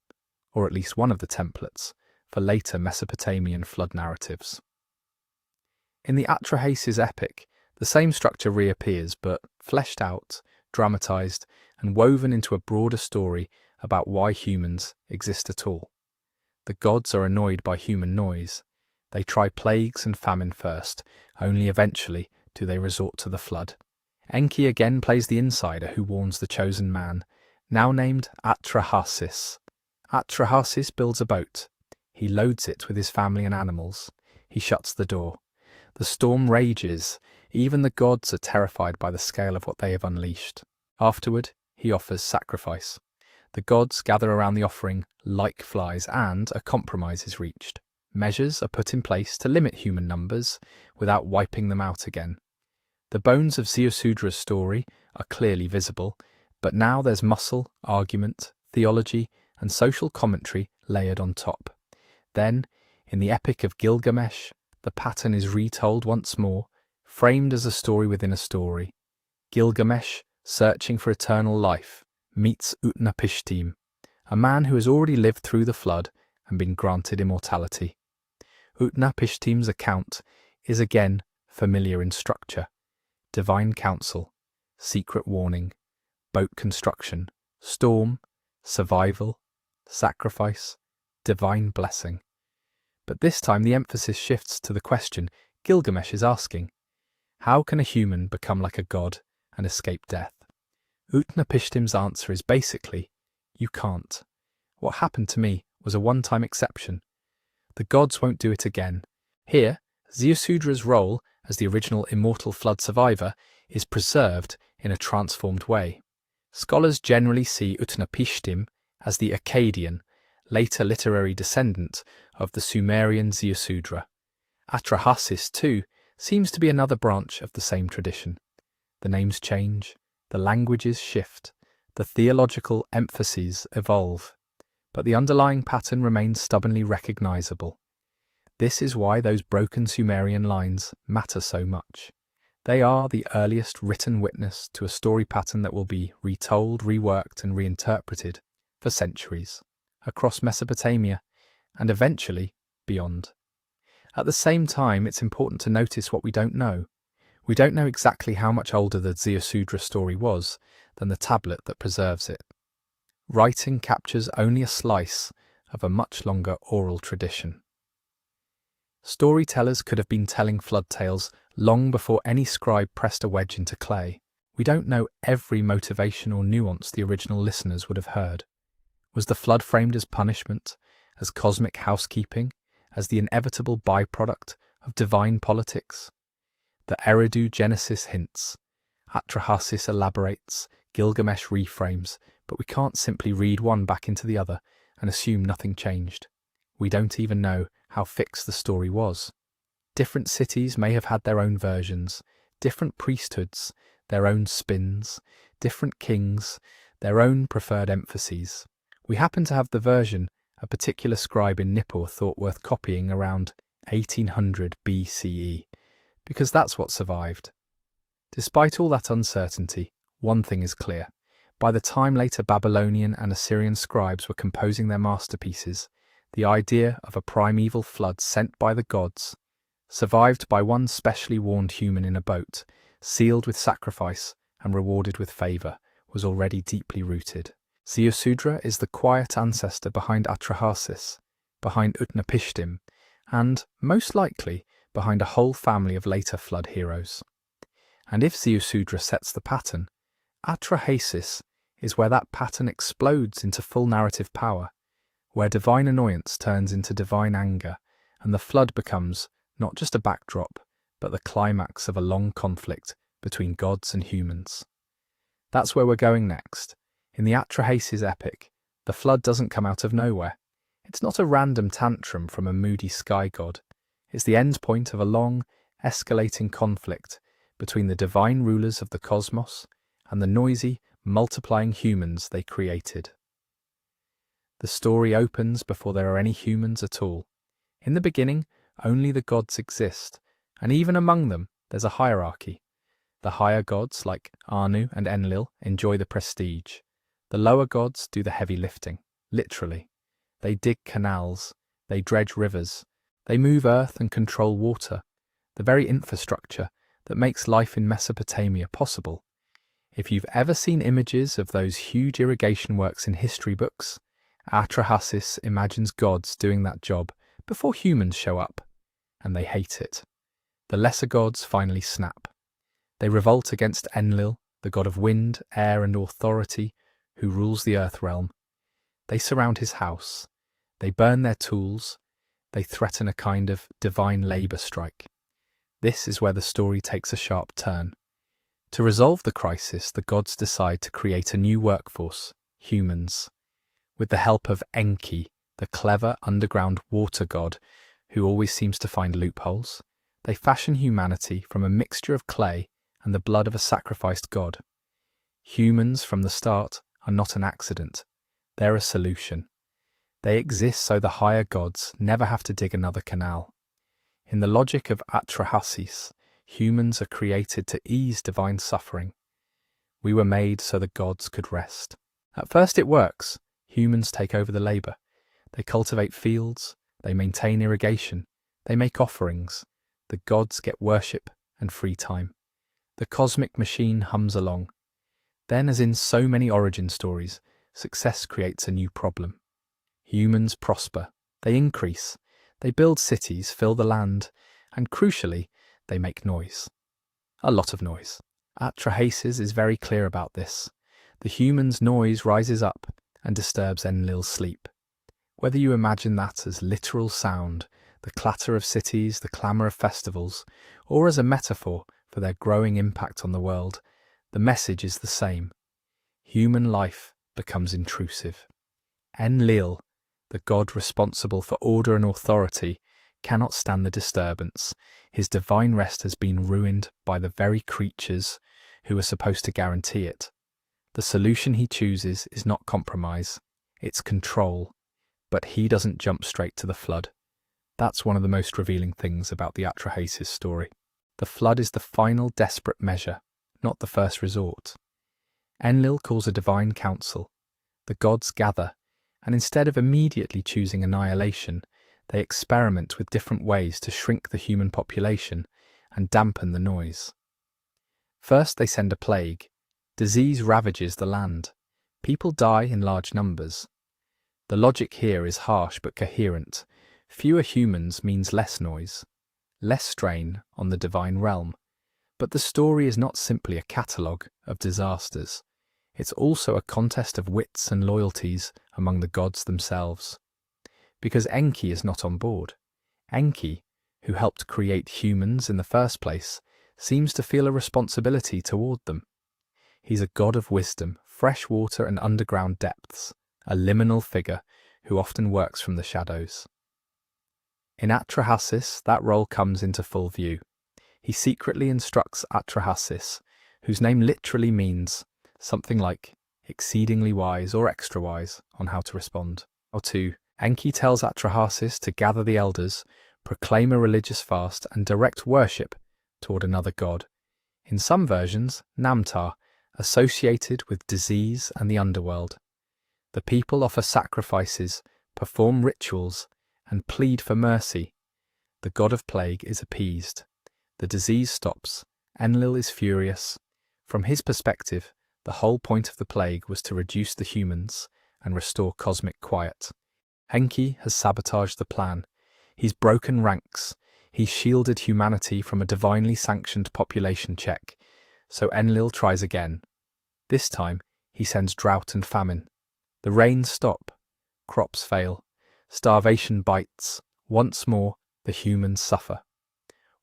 or at least one of the templates, for later Mesopotamian flood narratives. In the Atrahasis epic, the same structure reappears, but fleshed out, dramatised, and woven into a broader story about why humans exist at all. The gods are annoyed by human noise. They try plagues and famine first, only eventually do they resort to the flood. Enki again plays the insider who warns the chosen man, now named Atrahasis. Atrahasis builds a boat. He loads it with his family and animals. He shuts the door. The storm rages. Even the gods are terrified by the scale of what they have unleashed. Afterward, he offers sacrifice. The gods gather around the offering like flies, and a compromise is reached. Measures are put in place to limit human numbers without wiping them out again. The bones of Ziusudra's story are clearly visible, but now there's muscle, argument, theology, and social commentary layered on top. Then, in the Epic of Gilgamesh, the pattern is retold once more, framed as a story within a story. Gilgamesh, searching for eternal life, meets Utnapishtim, a man who has already lived through the flood and been granted immortality. Utnapishtim's account is again familiar in structure: divine counsel, secret warning, boat construction, storm, survival, sacrifice, divine blessing. But this time the emphasis shifts to the question Gilgamesh is asking: how can a human become like a god and escape death? Utnapishtim's answer is basically, you can't. What happened to me was a one-time exception. The gods won't do it again. Here, Ziusudra's role as the original immortal flood survivor is preserved in a transformed way. Scholars generally see Utnapishtim as the Akkadian, later literary descendant of the Sumerian Ziusudra. Atrahasis, too, seems to be another branch of the same tradition. The names change, the languages shift, the theological emphases evolve, but the underlying pattern remains stubbornly recognizable. This is why those broken Sumerian lines matter so much. They are the earliest written witness to a story pattern that will be retold, reworked, and reinterpreted for centuries, across Mesopotamia, and eventually beyond. At the same time, it's important to notice what we don't know. We don't know exactly how much older the Ziusudra story was than the tablet that preserves it. Writing captures only a slice of a much longer oral tradition. Storytellers could have been telling flood tales long before any scribe pressed a wedge into clay. We don't know every motivation or nuance the original listeners would have heard. Was the flood framed as punishment, as cosmic housekeeping, as the inevitable byproduct of divine politics? The Eridu Genesis hints, Atrahasis elaborates, Gilgamesh reframes, but we can't simply read one back into the other and assume nothing changed. We don't even know how fixed the story was. Different cities may have had their own versions, different priesthoods, their own spins, different kings, their own preferred emphases. We happen to have the version a particular scribe in Nippur thought worth copying around 1800 BCE, because that's what survived. Despite all that uncertainty, one thing is clear. By the time later Babylonian and Assyrian scribes were composing their masterpieces, the idea of a primeval flood sent by the gods, survived by one specially warned human in a boat, sealed with sacrifice and rewarded with favour, was already deeply rooted. Ziusudra is the quiet ancestor behind Atrahasis, behind Utnapishtim, and, most likely, behind a whole family of later flood heroes. And if Ziusudra sets the pattern, Atrahasis is where that pattern explodes into full narrative power, where divine annoyance turns into divine anger, and the flood becomes not just a backdrop, but the climax of a long conflict between gods and humans. That's where we're going next. In the Atrahasis epic, the flood doesn't come out of nowhere. It's not a random tantrum from a moody sky god. It's the end point of a long, escalating conflict between the divine rulers of the cosmos and the noisy, multiplying humans they created. The story opens before there are any humans at all. In the beginning, only the gods exist, and even among them, there's a hierarchy. The higher gods, like Anu and Enlil, enjoy the prestige. The lower gods do the heavy lifting, literally. They dig canals, they dredge rivers, they move earth and control water, the very infrastructure that makes life in Mesopotamia possible. If you've ever seen images of those huge irrigation works in history books, Atrahasis imagines gods doing that job before humans show up, and they hate it. The lesser gods finally snap. They revolt against Enlil, the god of wind, air and authority, who rules the earth realm. They surround his house. They burn their tools. They threaten a kind of divine labour strike. This is where the story takes a sharp turn. To resolve the crisis, the gods decide to create a new workforce, humans. With the help of Enki, the clever underground water god, who always seems to find loopholes, they fashion humanity from a mixture of clay and the blood of a sacrificed god. Humans, from the start, are not an accident. They're a solution. They exist so the higher gods never have to dig another canal. In the logic of Atrahasis, humans are created to ease divine suffering. We were made so the gods could rest. At first it works. Humans take over the labour. They cultivate fields, they maintain irrigation, they make offerings. The gods get worship and free time. The cosmic machine hums along. Then, as in so many origin stories, success creates a new problem. Humans prosper, they increase, they build cities, fill the land, and crucially, they make noise. A lot of noise. Atrahasis is very clear about this. The human's noise rises up and disturbs Enlil's sleep. Whether you imagine that as literal sound, the clatter of cities, the clamour of festivals, or as a metaphor for their growing impact on the world, the message is the same. Human life becomes intrusive. Enlil, the god responsible for order and authority, cannot stand the disturbance. His divine rest has been ruined by the very creatures who are supposed to guarantee it. The solution he chooses is not compromise, it's control. But he doesn't jump straight to the flood. That's one of the most revealing things about the Atrahasis story. The flood is the final desperate measure, not the first resort. Enlil calls a divine council. The gods gather, and instead of immediately choosing annihilation, they experiment with different ways to shrink the human population and dampen the noise. First they send a plague. Disease ravages the land. People die in large numbers. The logic here is harsh but coherent. Fewer humans means less noise, less strain on the divine realm. But the story is not simply a catalogue of disasters. It's also a contest of wits and loyalties among the gods themselves. Because Enki is not on board. Enki, who helped create humans in the first place, seems to feel a responsibility toward them. He's a god of wisdom, fresh water and underground depths, a liminal figure who often works from the shadows. In Atrahasis, that role comes into full view. He secretly instructs Atrahasis, whose name literally means something like exceedingly wise or extra wise, on how to respond. Or two, Enki tells Atrahasis to gather the elders, proclaim a religious fast, and direct worship toward another god. In some versions, Namtar, associated with disease and the underworld. The people offer sacrifices, perform rituals, and plead for mercy. The god of plague is appeased. The disease stops. Enlil is furious. From his perspective, the whole point of the plague was to reduce the humans and restore cosmic quiet. Enki has sabotaged the plan. He's broken ranks. He's shielded humanity from a divinely sanctioned population check. So Enlil tries again. This time, he sends drought and famine. The rains stop. Crops fail. Starvation bites. Once more, the humans suffer.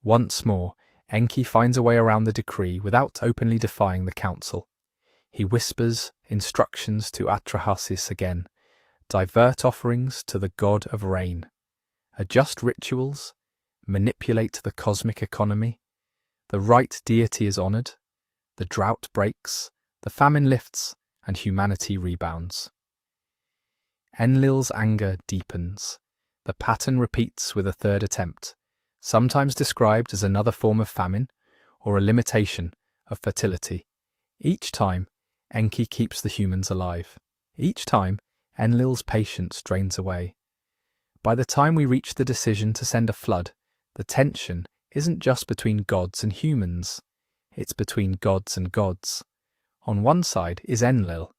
Once more, Enki finds a way around the decree without openly defying the council. He whispers instructions to Atrahasis again. Divert offerings to the god of rain. Adjust rituals. Manipulate the cosmic economy. The right deity is honored. The drought breaks. The famine lifts, and humanity rebounds. Enlil's anger deepens. The pattern repeats with a third attempt, sometimes described as another form of famine or a limitation of fertility. Each time, Enki keeps the humans alive. Each time, Enlil's patience drains away. By the time we reach the decision to send a flood, the tension isn't just between gods and humans, it's between gods and gods. On one side is Enlil,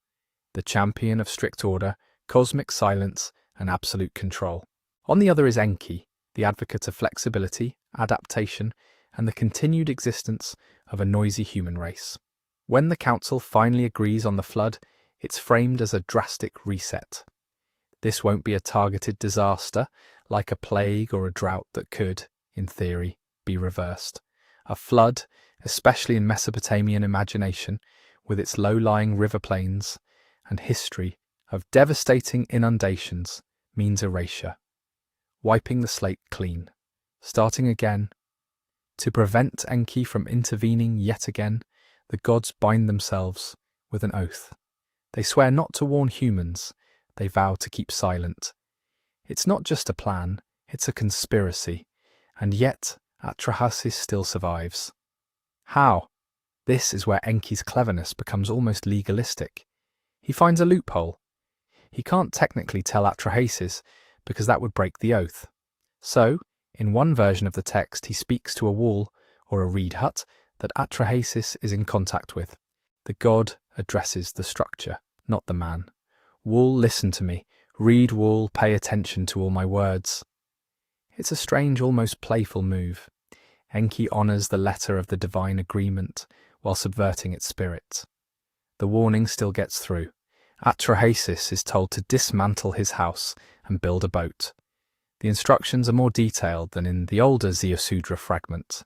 the champion of strict order, cosmic silence, and absolute control. On the other is Enki, the advocate of flexibility, adaptation, and the continued existence of a noisy human race. When the council finally agrees on the flood, it's framed as a drastic reset. This won't be a targeted disaster, like a plague or a drought that could, in theory, be reversed. A flood, especially in Mesopotamian imagination, with its low-lying river plains and history of devastating inundations, means erasure, wiping the slate clean, starting again. To prevent Enki from intervening yet again, the gods bind themselves with an oath. They swear not to warn humans, they vow to keep silent. It's not just a plan, it's a conspiracy, and yet Atrahasis still survives. How? This is where Enki's cleverness becomes almost legalistic. He finds a loophole. He can't technically tell Atrahasis because that would break the oath. So, in one version of the text, he speaks to a wall or a reed hut that Atrahasis is in contact with. The god addresses the structure, not the man. Wall, listen to me. Reed, wall, pay attention to all my words. It's a strange, almost playful move. Enki honours the letter of the divine agreement while subverting its spirit. The warning still gets through. Atrahasis is told to dismantle his house and build a boat. The instructions are more detailed than in the older Ziusudra fragment.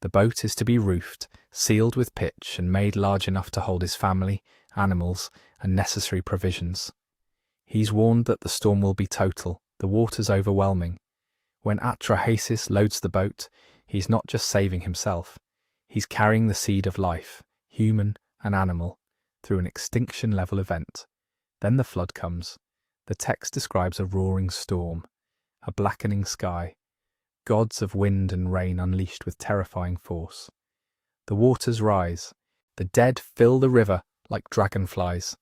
The boat is to be roofed, sealed with pitch and made large enough to hold his family, animals, and necessary provisions. He's warned that the storm will be total, the waters overwhelming. When Atrahasis loads the boat, he's not just saving himself, he's carrying the seed of life, human and animal, through an extinction-level event. Then the flood comes. The text describes a roaring storm, a blackening sky, gods of wind and rain unleashed with terrifying force. The waters rise. The dead fill the river like dragonflies.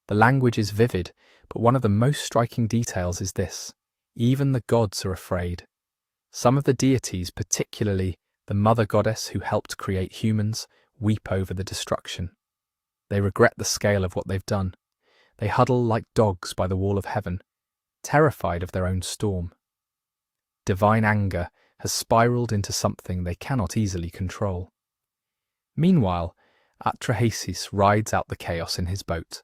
The language is vivid, but one of the most striking details is this. Even the gods are afraid. Some of the deities, particularly the mother goddess who helped create humans, weep over the destruction. They regret the scale of what they've done. They huddle like dogs by the wall of heaven, terrified of their own storm. Divine anger has spiraled into something they cannot easily control. Meanwhile, Atrahasis rides out the chaos in his boat.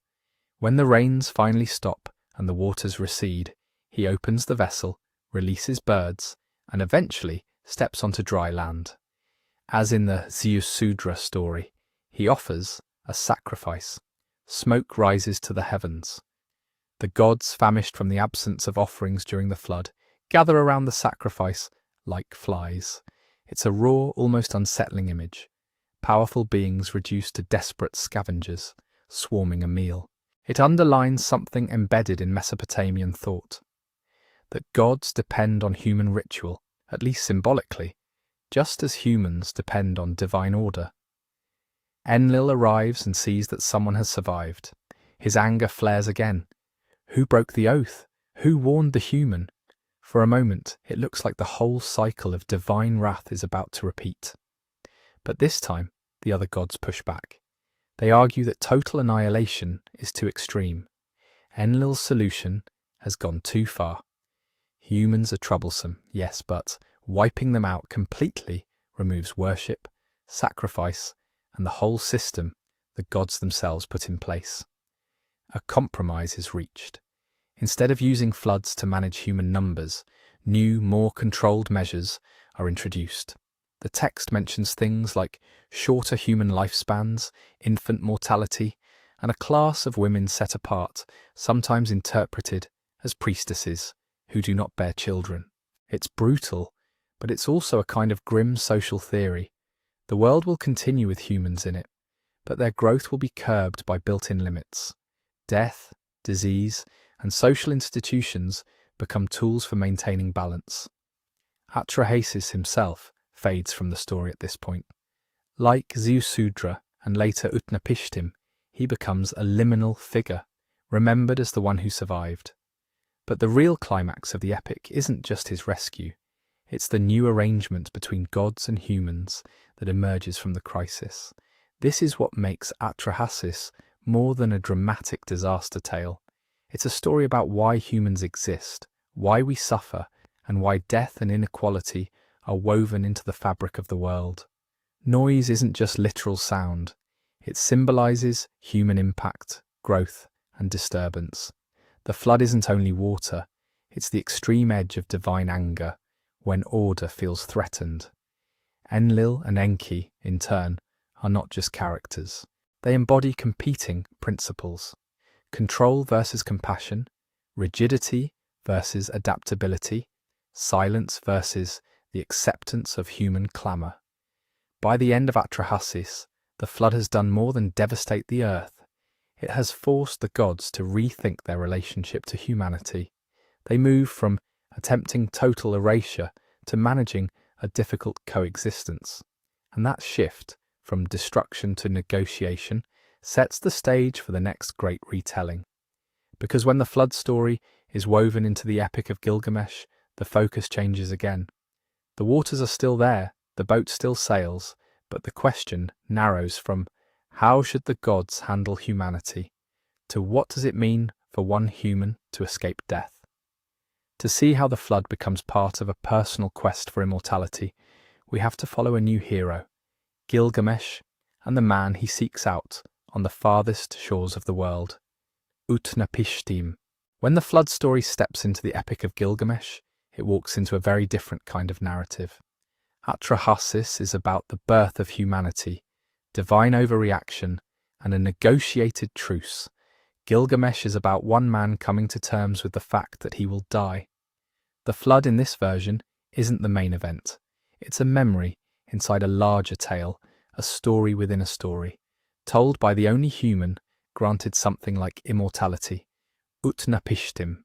When the rains finally stop and the waters recede, he opens the vessel, releases birds, and eventually steps onto dry land. As in the Ziusudra story, he offers a sacrifice. Smoke rises to the heavens. The gods, famished from the absence of offerings during the flood, gather around the sacrifice like flies. It's a raw, almost unsettling image. Powerful beings reduced to desperate scavengers, swarming a meal. It underlines something embedded in Mesopotamian thought, that gods depend on human ritual, at least symbolically, just as humans depend on divine order. Enlil arrives and sees that someone has survived. His anger flares again. Who broke the oath? Who warned the human? For a moment, it looks like the whole cycle of divine wrath is about to repeat. But this time, the other gods push back. They argue that total annihilation is too extreme. Enlil's solution has gone too far. Humans are troublesome, yes, but wiping them out completely removes worship, sacrifice, and the whole system the gods themselves put in place. A compromise is reached. Instead of using floods to manage human numbers, new, more controlled measures are introduced. The text mentions things like shorter human lifespans, infant mortality, and a class of women set apart, sometimes interpreted as priestesses who do not bear children. It's brutal, but it's also a kind of grim social theory. The world will continue with humans in it, but their growth will be curbed by built-in limits. Death, disease, and social institutions become tools for maintaining balance. Atrahasis himself fades from the story at this point. Like Ziusudra and later Utnapishtim, he becomes a liminal figure, remembered as the one who survived. But the real climax of the epic isn't just his rescue, it's the new arrangement between gods and humans that emerges from the crisis. This is what makes Atrahasis more than a dramatic disaster tale. It's a story about why humans exist, why we suffer, and why death and inequality are woven into the fabric of the world. Noise isn't just literal sound. It symbolizes human impact, growth, and disturbance. The flood isn't only water, it's the extreme edge of divine anger, when order feels threatened. Enlil and Enki, in turn, are not just characters. They embody competing principles. Control versus compassion, rigidity versus adaptability, silence versus the acceptance of human clamour. By the end of Atrahasis, the flood has done more than devastate the earth. It has forced the gods to rethink their relationship to humanity. They move from attempting total erasure to managing a difficult coexistence. And that shift from destruction to negotiation sets the stage for the next great retelling. Because when the flood story is woven into the Epic of Gilgamesh, the focus changes again. The waters are still there, the boat still sails, but the question narrows from how should the gods handle humanity to what does it mean for one human to escape death? To see how the flood becomes part of a personal quest for immortality, we have to follow a new hero, Gilgamesh, and the man he seeks out on the farthest shores of the world, Utnapishtim. When the flood story steps into the Epic of Gilgamesh, it walks into a very different kind of narrative. Atrahasis is about the birth of humanity, divine overreaction, and a negotiated truce. Gilgamesh is about one man coming to terms with the fact that he will die. The flood in this version isn't the main event. It's a memory inside a larger tale, a story within a story, told by the only human granted something like immortality, Utnapishtim.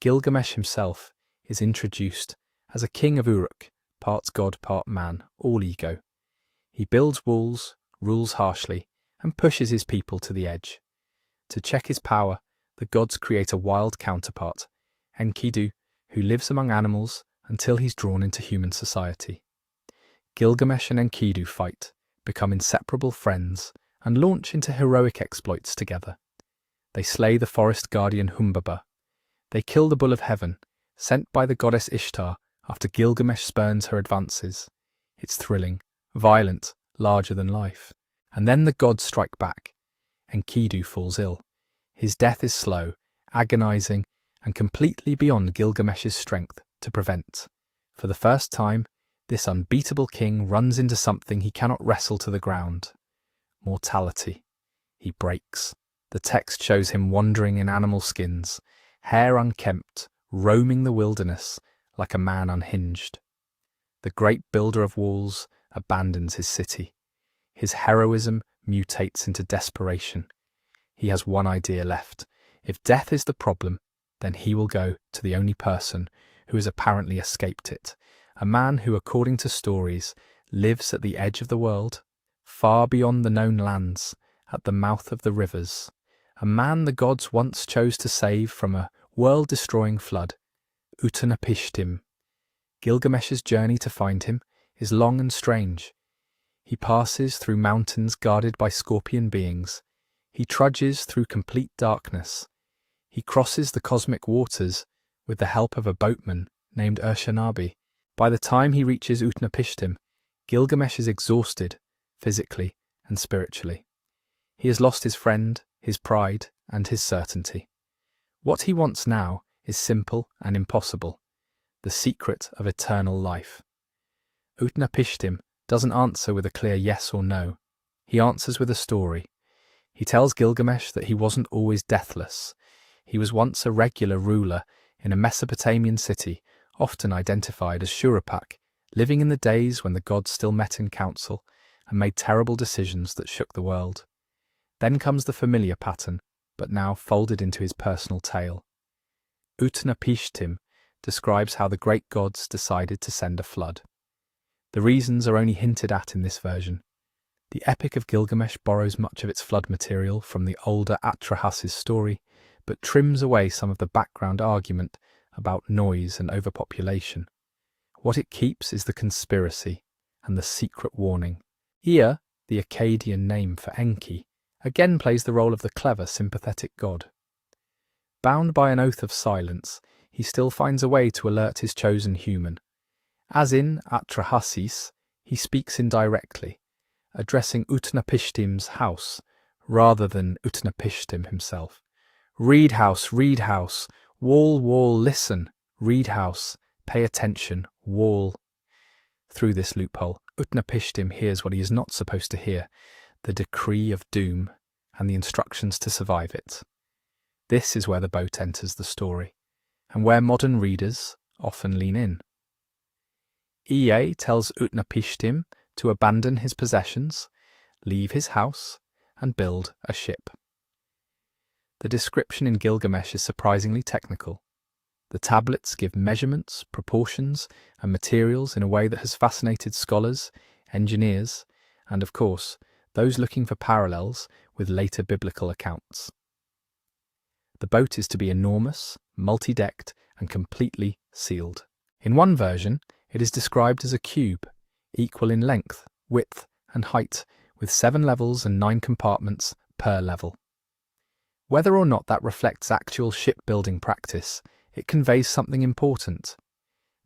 Gilgamesh himself is introduced as a king of Uruk, part god, part man, all ego. He builds walls, rules harshly, and pushes his people to the edge. To check his power, the gods create a wild counterpart, Enkidu, who lives among animals until he's drawn into human society. Gilgamesh and Enkidu fight, become inseparable friends, and launch into heroic exploits together. They slay the forest guardian Humbaba. They kill the bull of heaven, sent by the goddess Ishtar after Gilgamesh spurns her advances. It's thrilling, violent, larger than life. And then the gods strike back. Enkidu falls ill. His death is slow, agonizing, and completely beyond Gilgamesh's strength to prevent. For the first time, this unbeatable king runs into something he cannot wrestle to the ground. Mortality. He breaks. The text shows him wandering in animal skins, hair unkempt, roaming the wilderness like a man unhinged. The great builder of walls abandons his city. His heroism mutates into desperation. He has one idea left. If death is the problem, then he will go to the only person who has apparently escaped it, a man who, according to stories, lives at the edge of the world, far beyond the known lands, at the mouth of the rivers, a man the gods once chose to save from a world-destroying flood, Utnapishtim. Gilgamesh's journey to find him is long and strange. He passes through mountains guarded by scorpion beings. He trudges through complete darkness. He crosses the cosmic waters with the help of a boatman named Urshanabi. By the time he reaches Utnapishtim, Gilgamesh is exhausted, physically and spiritually. He has lost his friend, his pride, and his certainty. What he wants now is simple and impossible: the secret of eternal life. Utnapishtim doesn't answer with a clear yes or no. He answers with a story. He tells Gilgamesh that he wasn't always deathless. He was once a regular ruler in a Mesopotamian city, often identified as Shuruppak, living in the days when the gods still met in council and made terrible decisions that shook the world. Then comes the familiar pattern, but now folded into his personal tale. Utnapishtim describes how the great gods decided to send a flood. The reasons are only hinted at in this version. The Epic of Gilgamesh borrows much of its flood material from the older Atrahasis story, but trims away some of the background argument about noise and overpopulation. What it keeps is the conspiracy and the secret warning. Ea, the Akkadian name for Enki, again plays the role of the clever, sympathetic god. Bound by an oath of silence, he still finds a way to alert his chosen human. As in Atrahasis, he speaks indirectly, addressing Utnapishtim's house rather than Utnapishtim himself. Reed house, wall, wall, listen, reed house, pay attention, wall. Through this loophole, Utnapishtim hears what he is not supposed to hear: the decree of doom and the instructions to survive it. This is where the boat enters the story, and where modern readers often lean in. Ea tells Utnapishtim to abandon his possessions, leave his house, and build a ship. The description in Gilgamesh is surprisingly technical. The tablets give measurements, proportions, and materials in a way that has fascinated scholars, engineers, and of course, those looking for parallels with later biblical accounts. The boat is to be enormous, multi-decked, and completely sealed. In one version, it is described as a cube, equal in length, width, and height, with 7 levels and 9 compartments per level. Whether or not that reflects actual shipbuilding practice, it conveys something important.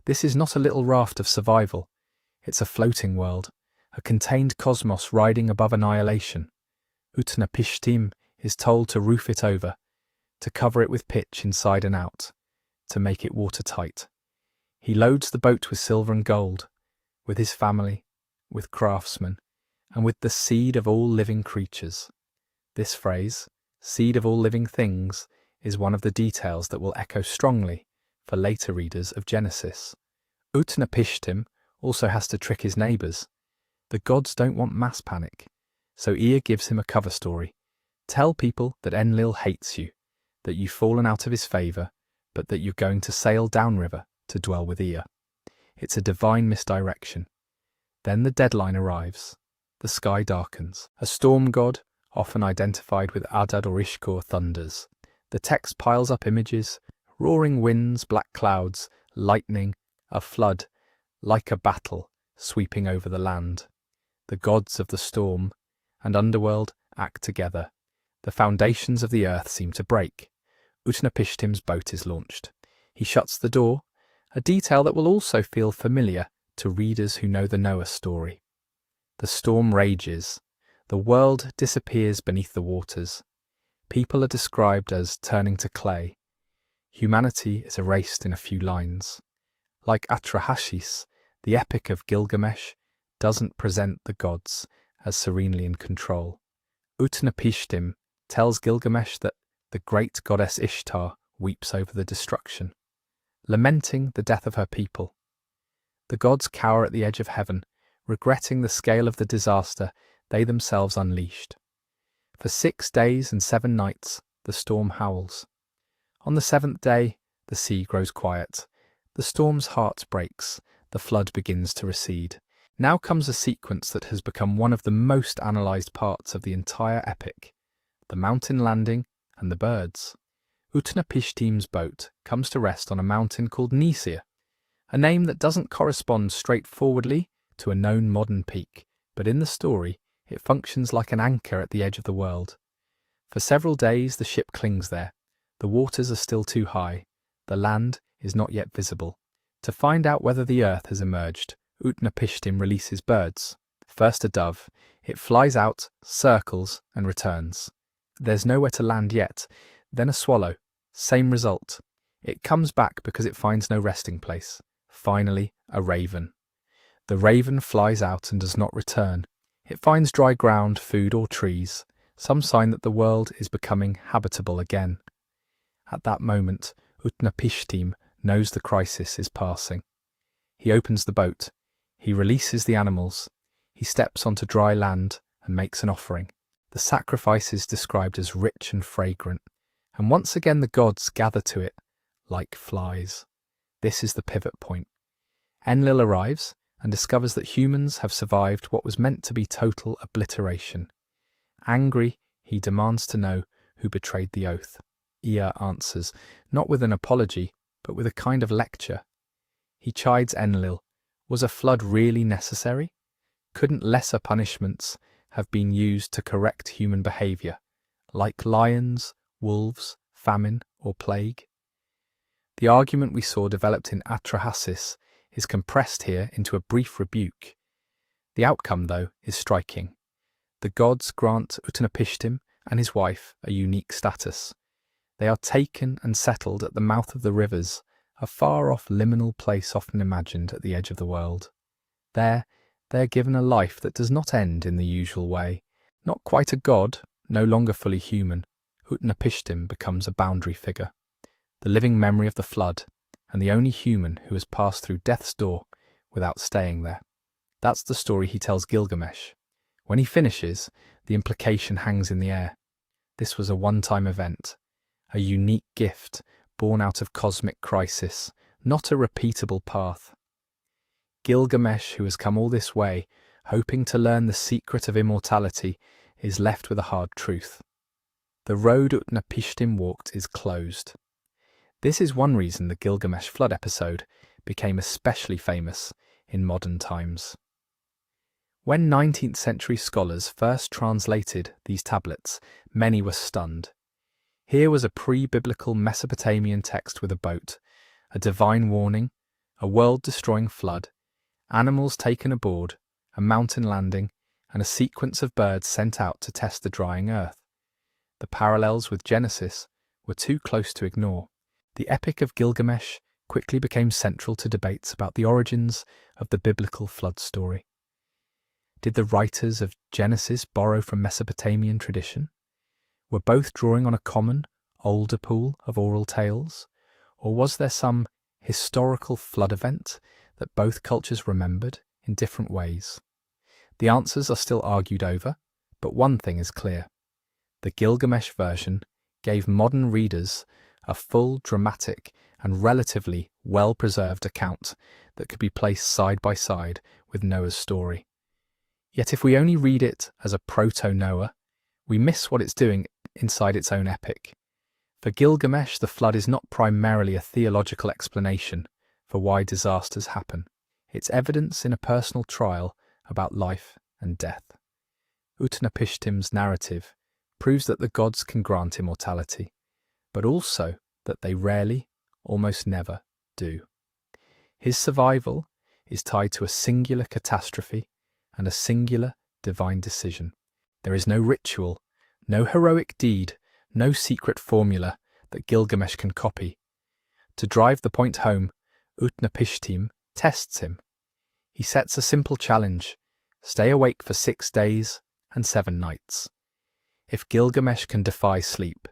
This is not a little raft of survival. It's a floating world, a contained cosmos riding above annihilation. Utnapishtim is told to roof it over, to cover it with pitch inside and out, to make it watertight. He loads the boat with silver and gold, with his family, with craftsmen, and with the seed of all living creatures. This phrase, seed of all living things, is one of the details that will echo strongly for later readers of Genesis. Utnapishtim also has to trick his neighbours. The gods don't want mass panic, so Ea gives him a cover story. Tell people that Enlil hates you, that you've fallen out of his favour, but that you're going to sail downriver to dwell with Ea. It's a divine misdirection. Then the deadline arrives. The sky darkens. A storm god, often identified with Adad or Ishkor, thunders. The text piles up images: roaring winds, black clouds, lightning, a flood, like a battle, sweeping over the land. The gods of the storm and underworld act together. The foundations of the earth seem to break. Utnapishtim's boat is launched. He shuts the door, a detail that will also feel familiar to readers who know the Noah story. The storm rages. The world disappears beneath the waters. People are described as turning to clay. Humanity is erased in a few lines. Like Atrahasis, the Epic of Gilgamesh doesn't present the gods as serenely in control. Utnapishtim tells Gilgamesh that the great goddess Ishtar weeps over the destruction, lamenting the death of her people. The gods cower at the edge of heaven, regretting the scale of the disaster they themselves unleashed. For 6 days and 7 nights, the storm howls. On the 7th day, the sea grows quiet. The storm's heart breaks. The flood begins to recede. Now comes a sequence that has become one of the most analysed parts of the entire epic: the mountain landing and the birds. Utnapishtim's boat comes to rest on a mountain called Nisir, a name that doesn't correspond straightforwardly to a known modern peak, but in the story it functions like an anchor at the edge of the world. For several days the ship clings there. The waters are still too high. The land is not yet visible. To find out whether the earth has emerged, Utnapishtim releases birds. First a dove. It flies out, circles, and returns. There's nowhere to land yet. Then a swallow. Same result. It comes back because it finds no resting place. Finally, a raven. The raven flies out and does not return. It finds dry ground, food, or trees, some sign that the world is becoming habitable again. At that moment, Utnapishtim knows the crisis is passing. He opens the boat. He releases the animals. He steps onto dry land and makes an offering. The sacrifice is described as rich and fragrant, and once again the gods gather to it like flies. This is the pivot point. Enlil arrives and discovers that humans have survived what was meant to be total obliteration. Angry, he demands to know who betrayed the oath. Ea answers, not with an apology, but with a kind of lecture. He chides Enlil. Was a flood really necessary? Couldn't lesser punishments have been used to correct human behaviour, like lions, wolves, famine, or plague? The argument we saw developed in Atrahasis is compressed here into a brief rebuke. The outcome, though, is striking. The gods grant Utnapishtim and his wife a unique status. They are taken and settled at the mouth of the rivers, a far-off liminal place often imagined at the edge of the world. There, they are given a life that does not end in the usual way. Not quite a god, no longer fully human, Utnapishtim becomes a boundary figure, the living memory of the flood, and the only human who has passed through death's door without staying there. That's the story he tells Gilgamesh. When he finishes, the implication hangs in the air. This was a one-time event, a unique gift born out of cosmic crisis, not a repeatable path. Gilgamesh, who has come all this way, hoping to learn the secret of immortality, is left with a hard truth. The road Utnapishtim walked is closed. This is one reason the Gilgamesh flood episode became especially famous in modern times. When 19th century scholars first translated these tablets, many were stunned. Here was a pre-biblical Mesopotamian text with a boat, a divine warning, a world-destroying flood, animals taken aboard, a mountain landing, and a sequence of birds sent out to test the drying earth. The parallels with Genesis were too close to ignore. The Epic of Gilgamesh quickly became central to debates about the origins of the biblical flood story. Did the writers of Genesis borrow from Mesopotamian tradition? Were both drawing on a common, older pool of oral tales? Or was there some historical flood event that both cultures remembered in different ways? The answers are still argued over, but one thing is clear. The Gilgamesh version gave modern readers a full, dramatic, and relatively well-preserved account that could be placed side by side with Noah's story. Yet if we only read it as a proto-Noah, we miss what it's doing inside its own epic. For Gilgamesh, the flood is not primarily a theological explanation for why disasters happen. It's evidence in a personal trial about life and death. Utnapishtim's narrative proves that the gods can grant immortality, but also that they rarely, almost never, do. His survival is tied to a singular catastrophe and a singular divine decision. There is no ritual, no heroic deed, no secret formula that Gilgamesh can copy. To drive the point home, Utnapishtim tests him. He sets a simple challenge: stay awake for 6 days and 7 nights. If Gilgamesh can defy sleep,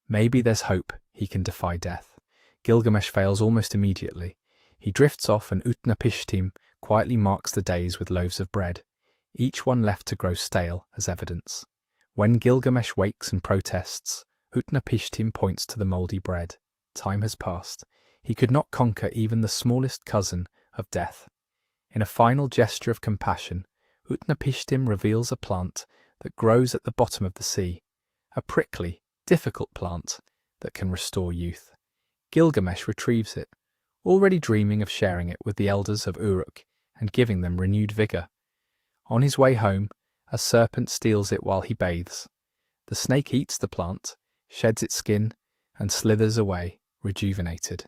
maybe there's hope he can defy death. Gilgamesh fails almost immediately. He drifts off and Utnapishtim quietly marks the days with loaves of bread, each one left to grow stale as evidence. When Gilgamesh wakes and protests, Utnapishtim points to the mouldy bread. Time has passed. He could not conquer even the smallest cousin of death. In a final gesture of compassion, Utnapishtim reveals a plant that grows at the bottom of the sea, a prickly, difficult plant, that can restore youth. Gilgamesh retrieves it, already dreaming of sharing it with the elders of Uruk and giving them renewed vigour. On his way home, a serpent steals it while he bathes. The snake eats the plant, sheds its skin, and slithers away, rejuvenated.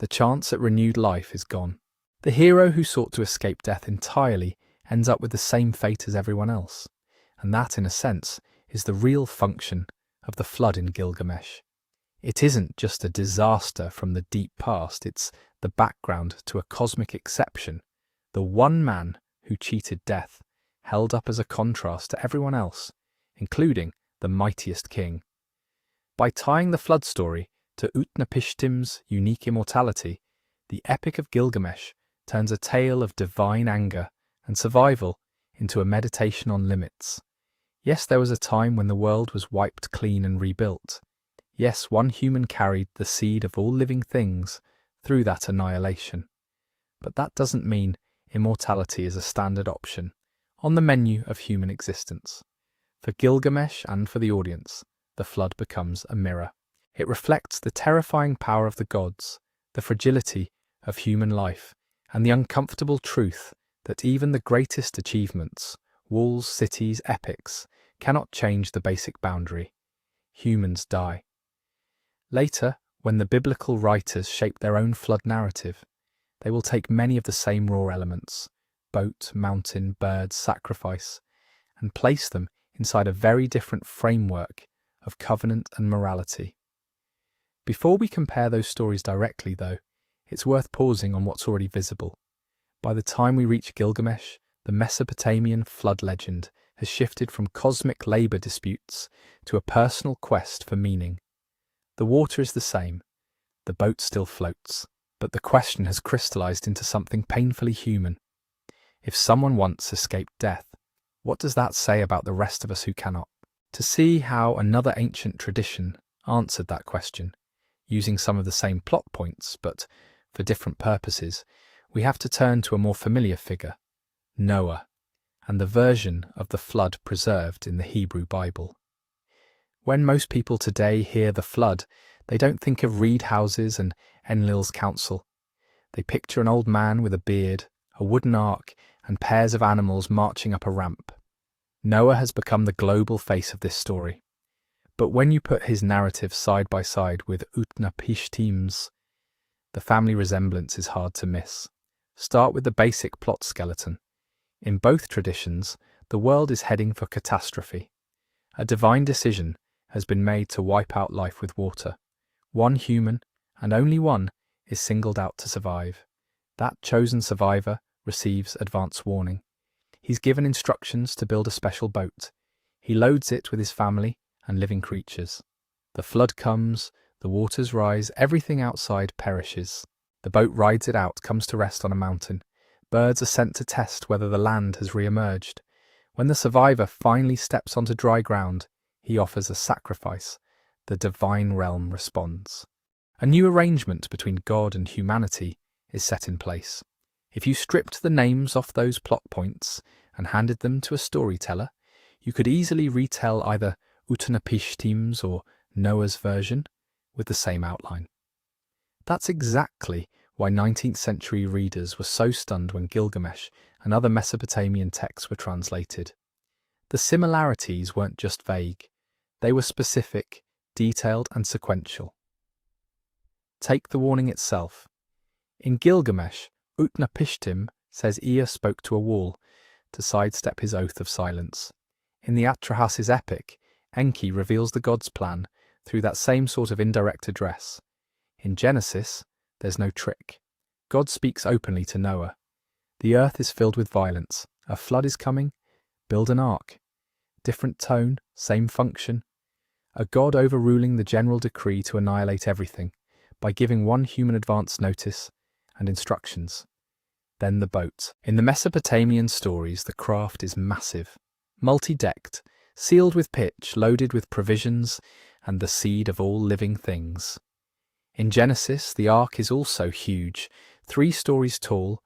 The chance at renewed life is gone. The hero who sought to escape death entirely ends up with the same fate as everyone else, and that, in a sense, is the real function of the flood in Gilgamesh. It isn't just a disaster from the deep past, it's the background to a cosmic exception, the one man who cheated death, held up as a contrast to everyone else, including the mightiest king. By tying the flood story to Utnapishtim's unique immortality, the Epic of Gilgamesh turns a tale of divine anger and survival into a meditation on limits. Yes, there was a time when the world was wiped clean and rebuilt. Yes, one human carried the seed of all living things through that annihilation. But that doesn't mean immortality is a standard option on the menu of human existence. For Gilgamesh and for the audience, the flood becomes a mirror. It reflects the terrifying power of the gods, the fragility of human life, and the uncomfortable truth that even the greatest achievements, walls, cities, epics, cannot change the basic boundary. Humans die. Later, when the biblical writers shape their own flood narrative, they will take many of the same raw elements, boat, mountain, birds, sacrifice, and place them inside a very different framework of covenant and morality. Before we compare those stories directly, though, it's worth pausing on what's already visible. By the time we reach Gilgamesh, the Mesopotamian flood legend has shifted from cosmic labour disputes to a personal quest for meaning. The water is the same, the boat still floats, but the question has crystallised into something painfully human. If someone once escaped death, what does that say about the rest of us who cannot? To see how another ancient tradition answered that question, using some of the same plot points, but for different purposes, we have to turn to a more familiar figure, Noah, and the version of the flood preserved in the Hebrew Bible. When most people today hear the flood, they don't think of reed houses and Enlil's council. They picture an old man with a beard, a wooden ark, and pairs of animals marching up a ramp. Noah has become the global face of this story. But when you put his narrative side by side with Utnapishtim's, the family resemblance is hard to miss. Start with the basic plot skeleton. In both traditions, the world is heading for catastrophe. A divine decision has been made to wipe out life with water. One human, and only one, is singled out to survive. That chosen survivor receives advance warning. He's given instructions to build a special boat. He loads it with his family and living creatures. The flood comes, the waters rise, everything outside perishes. The boat rides it out, comes to rest on a mountain. Birds are sent to test whether the land has re-emerged. When the survivor finally steps onto dry ground, he offers a sacrifice. The divine realm responds. A new arrangement between God and humanity is set in place. If you stripped the names off those plot points and handed them to a storyteller, you could easily retell either Utnapishtim's or Noah's version with the same outline. That's exactly why 19th century readers were so stunned when Gilgamesh and other Mesopotamian texts were translated. The similarities weren't just vague, they were specific, detailed and sequential. Take the warning itself. In Gilgamesh, Utnapishtim says Ea spoke to a wall to sidestep his oath of silence. In the Atrahasis epic, Enki reveals the god's plan through that same sort of indirect address. In Genesis, there's no trick. God speaks openly to Noah. The earth is filled with violence. A flood is coming. Build an ark. Different tone, same function. A god overruling the general decree to annihilate everything by giving one human advance notice and instructions. Then the boat. In the Mesopotamian stories, the craft is massive, multi-decked, sealed with pitch, loaded with provisions and the seed of all living things. In Genesis, the ark is also huge, 3 stories tall,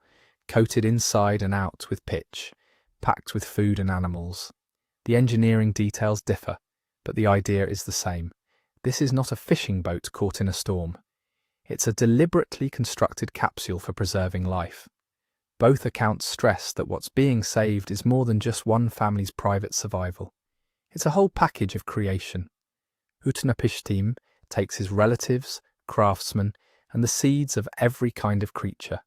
coated inside and out with pitch, packed with food and animals. The engineering details differ, but the idea is the same. This is not a fishing boat caught in a storm. It's a deliberately constructed capsule for preserving life. Both accounts stress that what's being saved is more than just one family's private survival. It's a whole package of creation. Utnapishtim takes his relatives, craftsmen, and the seeds of every kind of creature.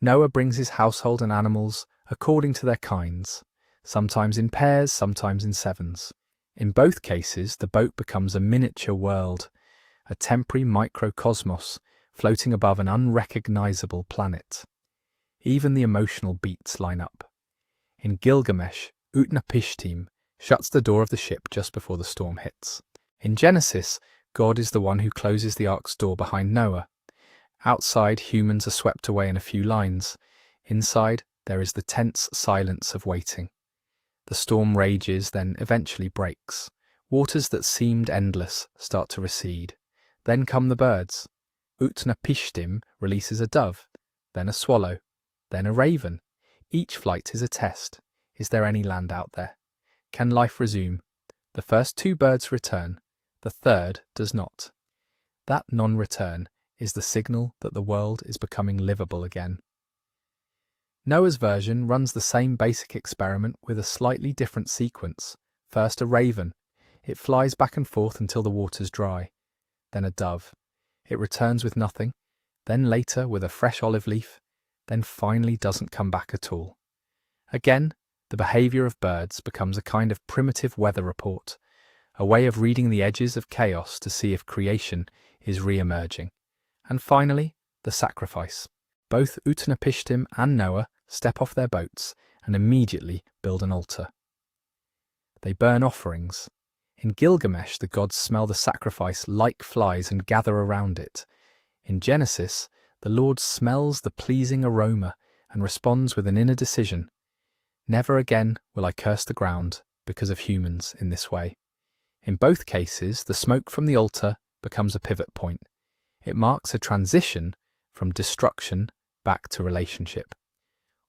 Noah brings his household and animals according to their kinds, sometimes in pairs, sometimes in sevens. In both cases, the boat becomes a miniature world, a temporary microcosmos floating above an unrecognizable planet. Even the emotional beats line up. In Gilgamesh, Utnapishtim shuts the door of the ship just before the storm hits. In Genesis, God is the one who closes the ark's door behind Noah. Outside, humans are swept away in a few lines. Inside, there is the tense silence of waiting. The storm rages, then eventually breaks. Waters that seemed endless start to recede. Then come the birds. Utnapishtim releases a dove, then a swallow, then a raven. Each flight is a test. Is there any land out there? Can life resume? The first two birds return. The third does not. That non-return is the signal that the world is becoming livable again. Noah's version runs the same basic experiment with a slightly different sequence. First a raven. It flies back and forth until the waters dry. Then a dove. It returns with nothing, then later with a fresh olive leaf, then finally doesn't come back at all. Again, the behaviour of birds becomes a kind of primitive weather report, a way of reading the edges of chaos to see if creation is re-emerging. And finally, the sacrifice. Both Utnapishtim and Noah step off their boats and immediately build an altar. They burn offerings. In Gilgamesh, the gods smell the sacrifice like flies and gather around it. In Genesis, the Lord smells the pleasing aroma and responds with an inner decision. Never again will I curse the ground because of humans in this way. In both cases, the smoke from the altar becomes a pivot point. It marks a transition from destruction back to relationship.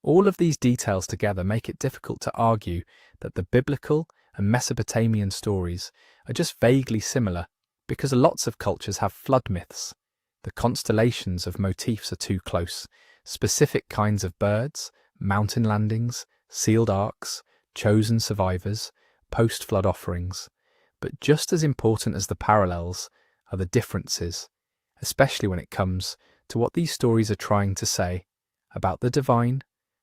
All of these details together make it difficult to argue that the biblical and Mesopotamian stories are just vaguely similar, because lots of cultures have flood myths. The constellations of motifs are too close. Specific kinds of birds, mountain landings, sealed arks, chosen survivors, post-flood offerings. But just as important as the parallels are the differences, especially when it comes to what these stories are trying to say about the divine,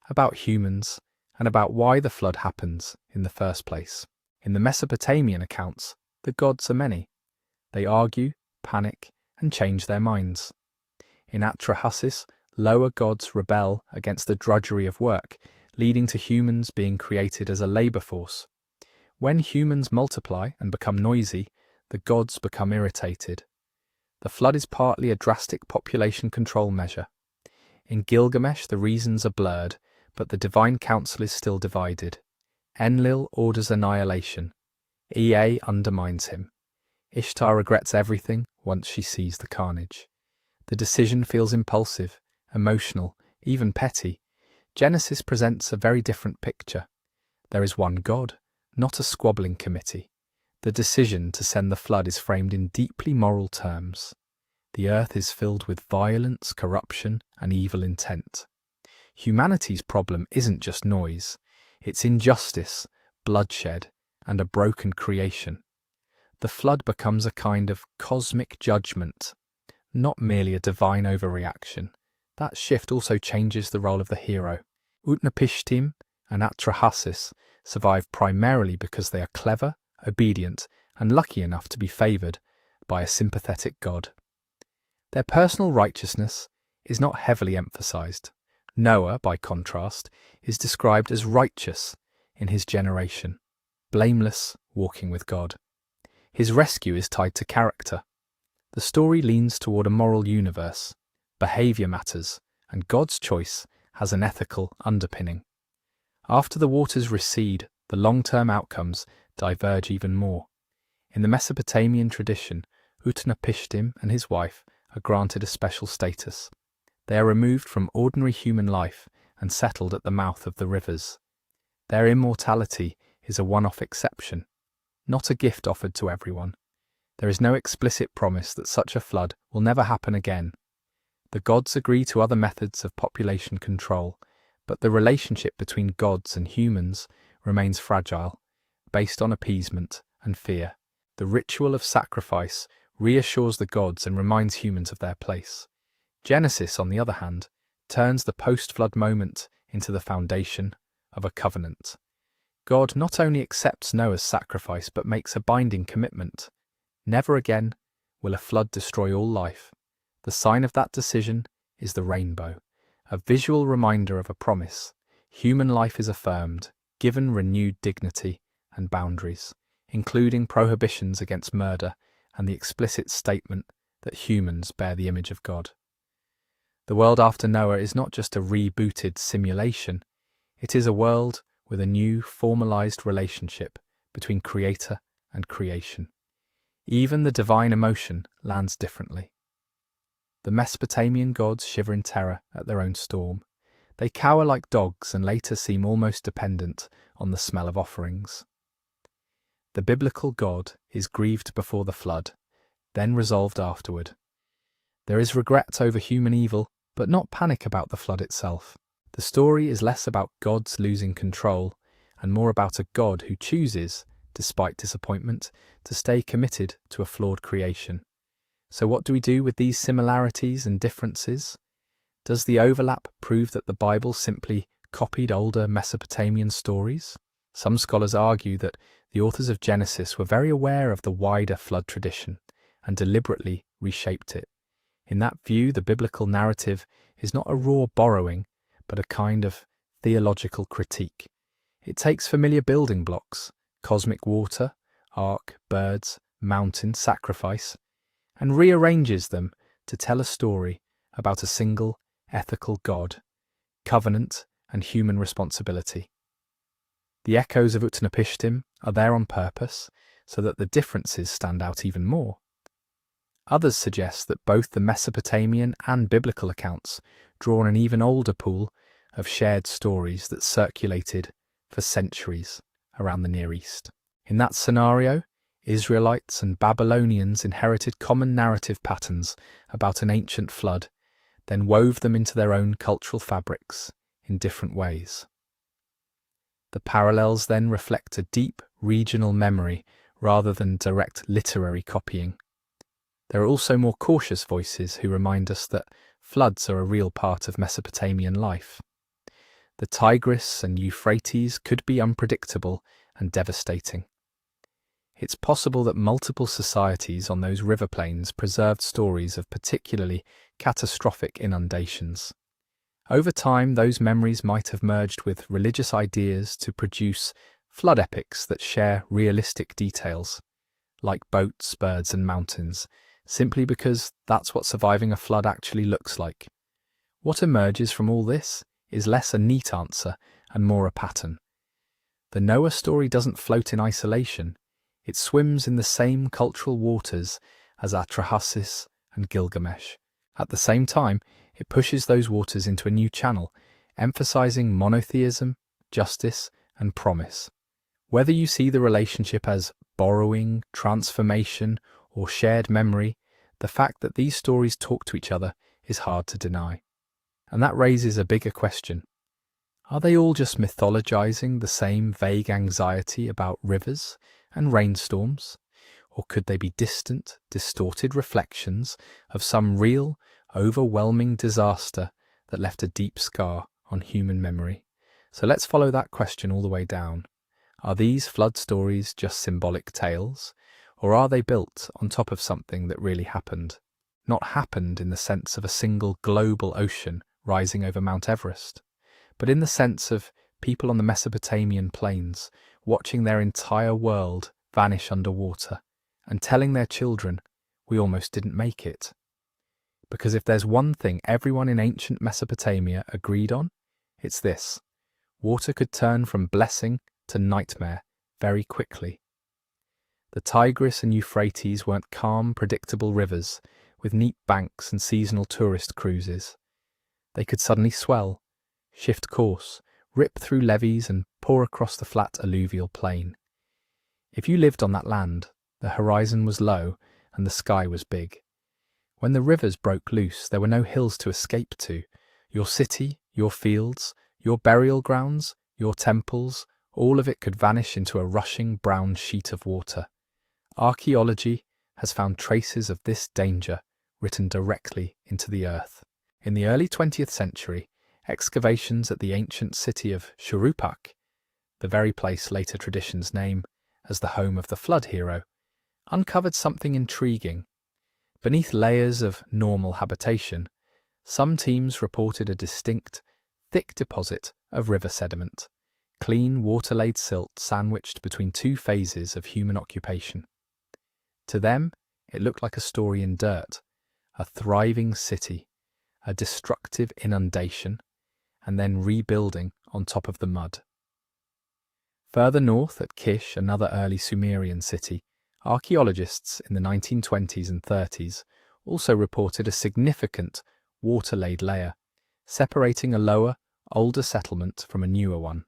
about humans, and about why the flood happens in the first place. In the Mesopotamian accounts, the gods are many. They argue, panic, and change their minds. In Atrahasis, lower gods rebel against the drudgery of work, leading to humans being created as a labour force. When humans multiply and become noisy, the gods become irritated. The flood is partly a drastic population control measure. In Gilgamesh, the reasons are blurred, but the divine council is still divided. Enlil orders annihilation. Ea undermines him. Ishtar regrets everything once she sees the carnage. The decision feels impulsive, emotional, even petty. Genesis presents a very different picture. There is one God, not a squabbling committee. The decision to send the flood is framed in deeply moral terms. The earth is filled with violence, corruption, and evil intent. Humanity's problem isn't just noise. It's injustice, bloodshed, and a broken creation. The flood becomes a kind of cosmic judgment, not merely a divine overreaction. That shift also changes the role of the hero. Utnapishtim and Atrahasis survive primarily because they are clever, obedient, and lucky enough to be favoured by a sympathetic god. Their personal righteousness is not heavily emphasised. Noah, by contrast, is described as righteous in his generation, blameless, walking with God. His rescue is tied to character. The story leans toward a moral universe. Behaviour matters, and God's choice has an ethical underpinning. After the waters recede, the long-term outcomes diverge even more. In the Mesopotamian tradition, Utnapishtim and his wife are granted a special status. They are removed from ordinary human life and settled at the mouth of the rivers. Their immortality is a one-off exception, not a gift offered to everyone. There is no explicit promise that such a flood will never happen again. The gods agree to other methods of population control, but the relationship between gods and humans remains fragile, based on appeasement and fear. The ritual of sacrifice reassures the gods and reminds humans of their place. Genesis, on the other hand, turns the post-flood moment into the foundation of a covenant. God not only accepts Noah's sacrifice but makes a binding commitment. Never again will a flood destroy all life. The sign of that decision is the rainbow, a visual reminder of a promise. Human life is affirmed, given renewed dignity and boundaries, including prohibitions against murder and the explicit statement that humans bear the image of God. The world after Noah is not just a rebooted simulation, it is a world with a new formalized relationship between creator and creation. Even the divine emotion lands differently. The Mesopotamian gods shiver in terror at their own storm. They cower like dogs and later seem almost dependent on the smell of offerings. The biblical God is grieved before the flood, then resolved afterward. There is regret over human evil, but not panic about the flood itself. The story is less about gods losing control and more about a God who chooses, despite disappointment, to stay committed to a flawed creation. So what do we do with these similarities and differences? Does the overlap prove that the Bible simply copied older Mesopotamian stories? Some scholars argue that the authors of Genesis were very aware of the wider flood tradition and deliberately reshaped it. In that view, the biblical narrative is not a raw borrowing, but a kind of theological critique. It takes familiar building blocks, cosmic water, ark, birds, mountain, sacrifice, and rearranges them to tell a story about a single ethical God, covenant, and human responsibility. The echoes of Utnapishtim are there on purpose, so that the differences stand out even more. Others suggest that both the Mesopotamian and biblical accounts draw on an even older pool of shared stories that circulated for centuries around the Near East. In that scenario, Israelites and Babylonians inherited common narrative patterns about an ancient flood, then wove them into their own cultural fabrics in different ways. The parallels then reflect a deep regional memory rather than direct literary copying. There are also more cautious voices who remind us that floods are a real part of Mesopotamian life. The Tigris and Euphrates could be unpredictable and devastating. It's possible that multiple societies on those river plains preserved stories of particularly catastrophic inundations. Over time, those memories might have merged with religious ideas to produce flood epics that share realistic details, like boats, birds, and mountains, simply because that's what surviving a flood actually looks like. What emerges from all this is less a neat answer and more a pattern. The Noah story doesn't float in isolation. It swims in the same cultural waters as Atrahasis and Gilgamesh. At the same time, it pushes those waters into a new channel, emphasizing monotheism, justice, and promise. Whether you see the relationship as borrowing, transformation, or shared memory, the fact that these stories talk to each other is hard to deny. And that raises a bigger question. Are they all just mythologizing the same vague anxiety about rivers and rainstorms? Or could they be distant, distorted reflections of some real, overwhelming disaster that left a deep scar on human memory? So let's follow that question all the way down. Are these flood stories just symbolic tales? Or are they built on top of something that really happened? Not happened in the sense of a single global ocean rising over Mount Everest, but in the sense of people on the Mesopotamian plains watching their entire world vanish underwater and telling their children, we almost didn't make it. Because if there's one thing everyone in ancient Mesopotamia agreed on, it's this: water could turn from blessing to nightmare very quickly. The Tigris and Euphrates weren't calm, predictable rivers with neat banks and seasonal tourist cruises. They could suddenly swell, shift course, rip through levees and pour across the flat alluvial plain. If you lived on that land, the horizon was low and the sky was big. When the rivers broke loose, there were no hills to escape to. Your city, your fields, your burial grounds, your temples, all of it could vanish into a rushing brown sheet of water. Archaeology has found traces of this danger written directly into the earth. In the early 20th century, excavations at the ancient city of Shuruppak, the very place later traditions name as the home of the flood hero, uncovered something intriguing. Beneath layers of normal habitation, some teams reported a distinct, thick deposit of river sediment, clean water-laid silt sandwiched between two phases of human occupation. To them, it looked like a story in dirt, a thriving city, a destructive inundation, and then rebuilding on top of the mud. Further north at Kish, another early Sumerian city, archaeologists in the 1920s and 30s also reported a significant water-laid layer, separating a lower, older settlement from a newer one.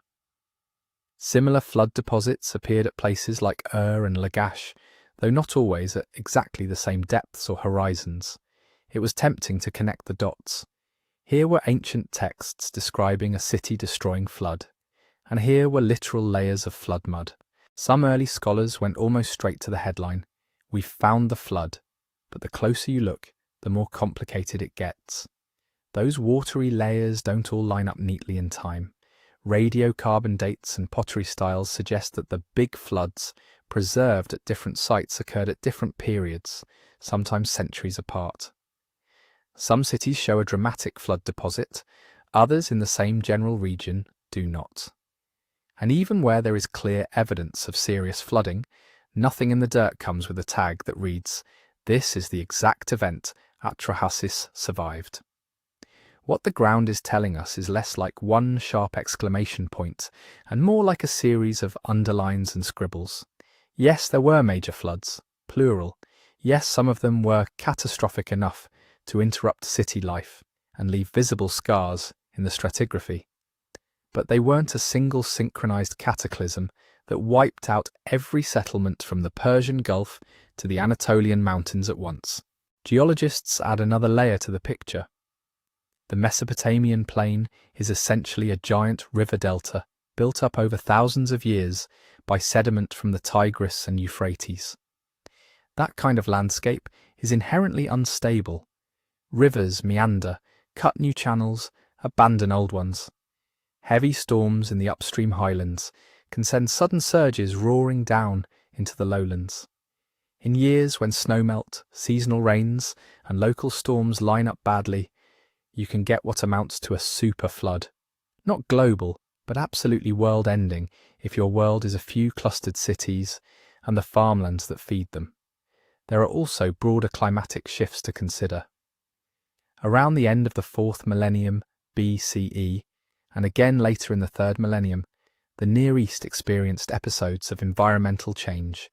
Similar flood deposits appeared at places like and Lagash, though not always at exactly the same depths or horizons. It was tempting to connect the dots. Here were ancient texts describing a city-destroying flood, and here were literal layers of flood mud. Some early scholars went almost straight to the headline, "We've found the flood," but the closer you look, the more complicated it gets. Those watery layers don't all line up neatly in time. Radiocarbon dates and pottery styles suggest that the big floods preserved at different sites occurred at different periods, sometimes centuries apart. Some cities show a dramatic flood deposit, others in the same general region do not. And even where there is clear evidence of serious flooding, nothing in the dirt comes with a tag that reads, "This is the exact event Atrahasis survived." What the ground is telling us is less like one sharp exclamation point and more like a series of underlines and scribbles. Yes, there were major floods, plural. Yes, some of them were catastrophic enough to interrupt city life and leave visible scars in the stratigraphy. But they weren't a single synchronized cataclysm that wiped out every settlement from the Persian Gulf to the Anatolian mountains at once. Geologists add another layer to the picture. The Mesopotamian plain is essentially a giant river delta built up over thousands of years by sediment from the Tigris and Euphrates. That kind of landscape is inherently unstable. Rivers meander, cut new channels, abandon old ones. Heavy storms in the upstream highlands can send sudden surges roaring down into the lowlands. In years when snowmelt, seasonal rains, and local storms line up badly, you can get what amounts to a super flood. Not global, but absolutely world-ending if your world is a few clustered cities and the farmlands that feed them. There are also broader climatic shifts to consider. Around the end of the 4th millennium BCE, and again later in the 3rd millennium, the Near East experienced episodes of environmental change,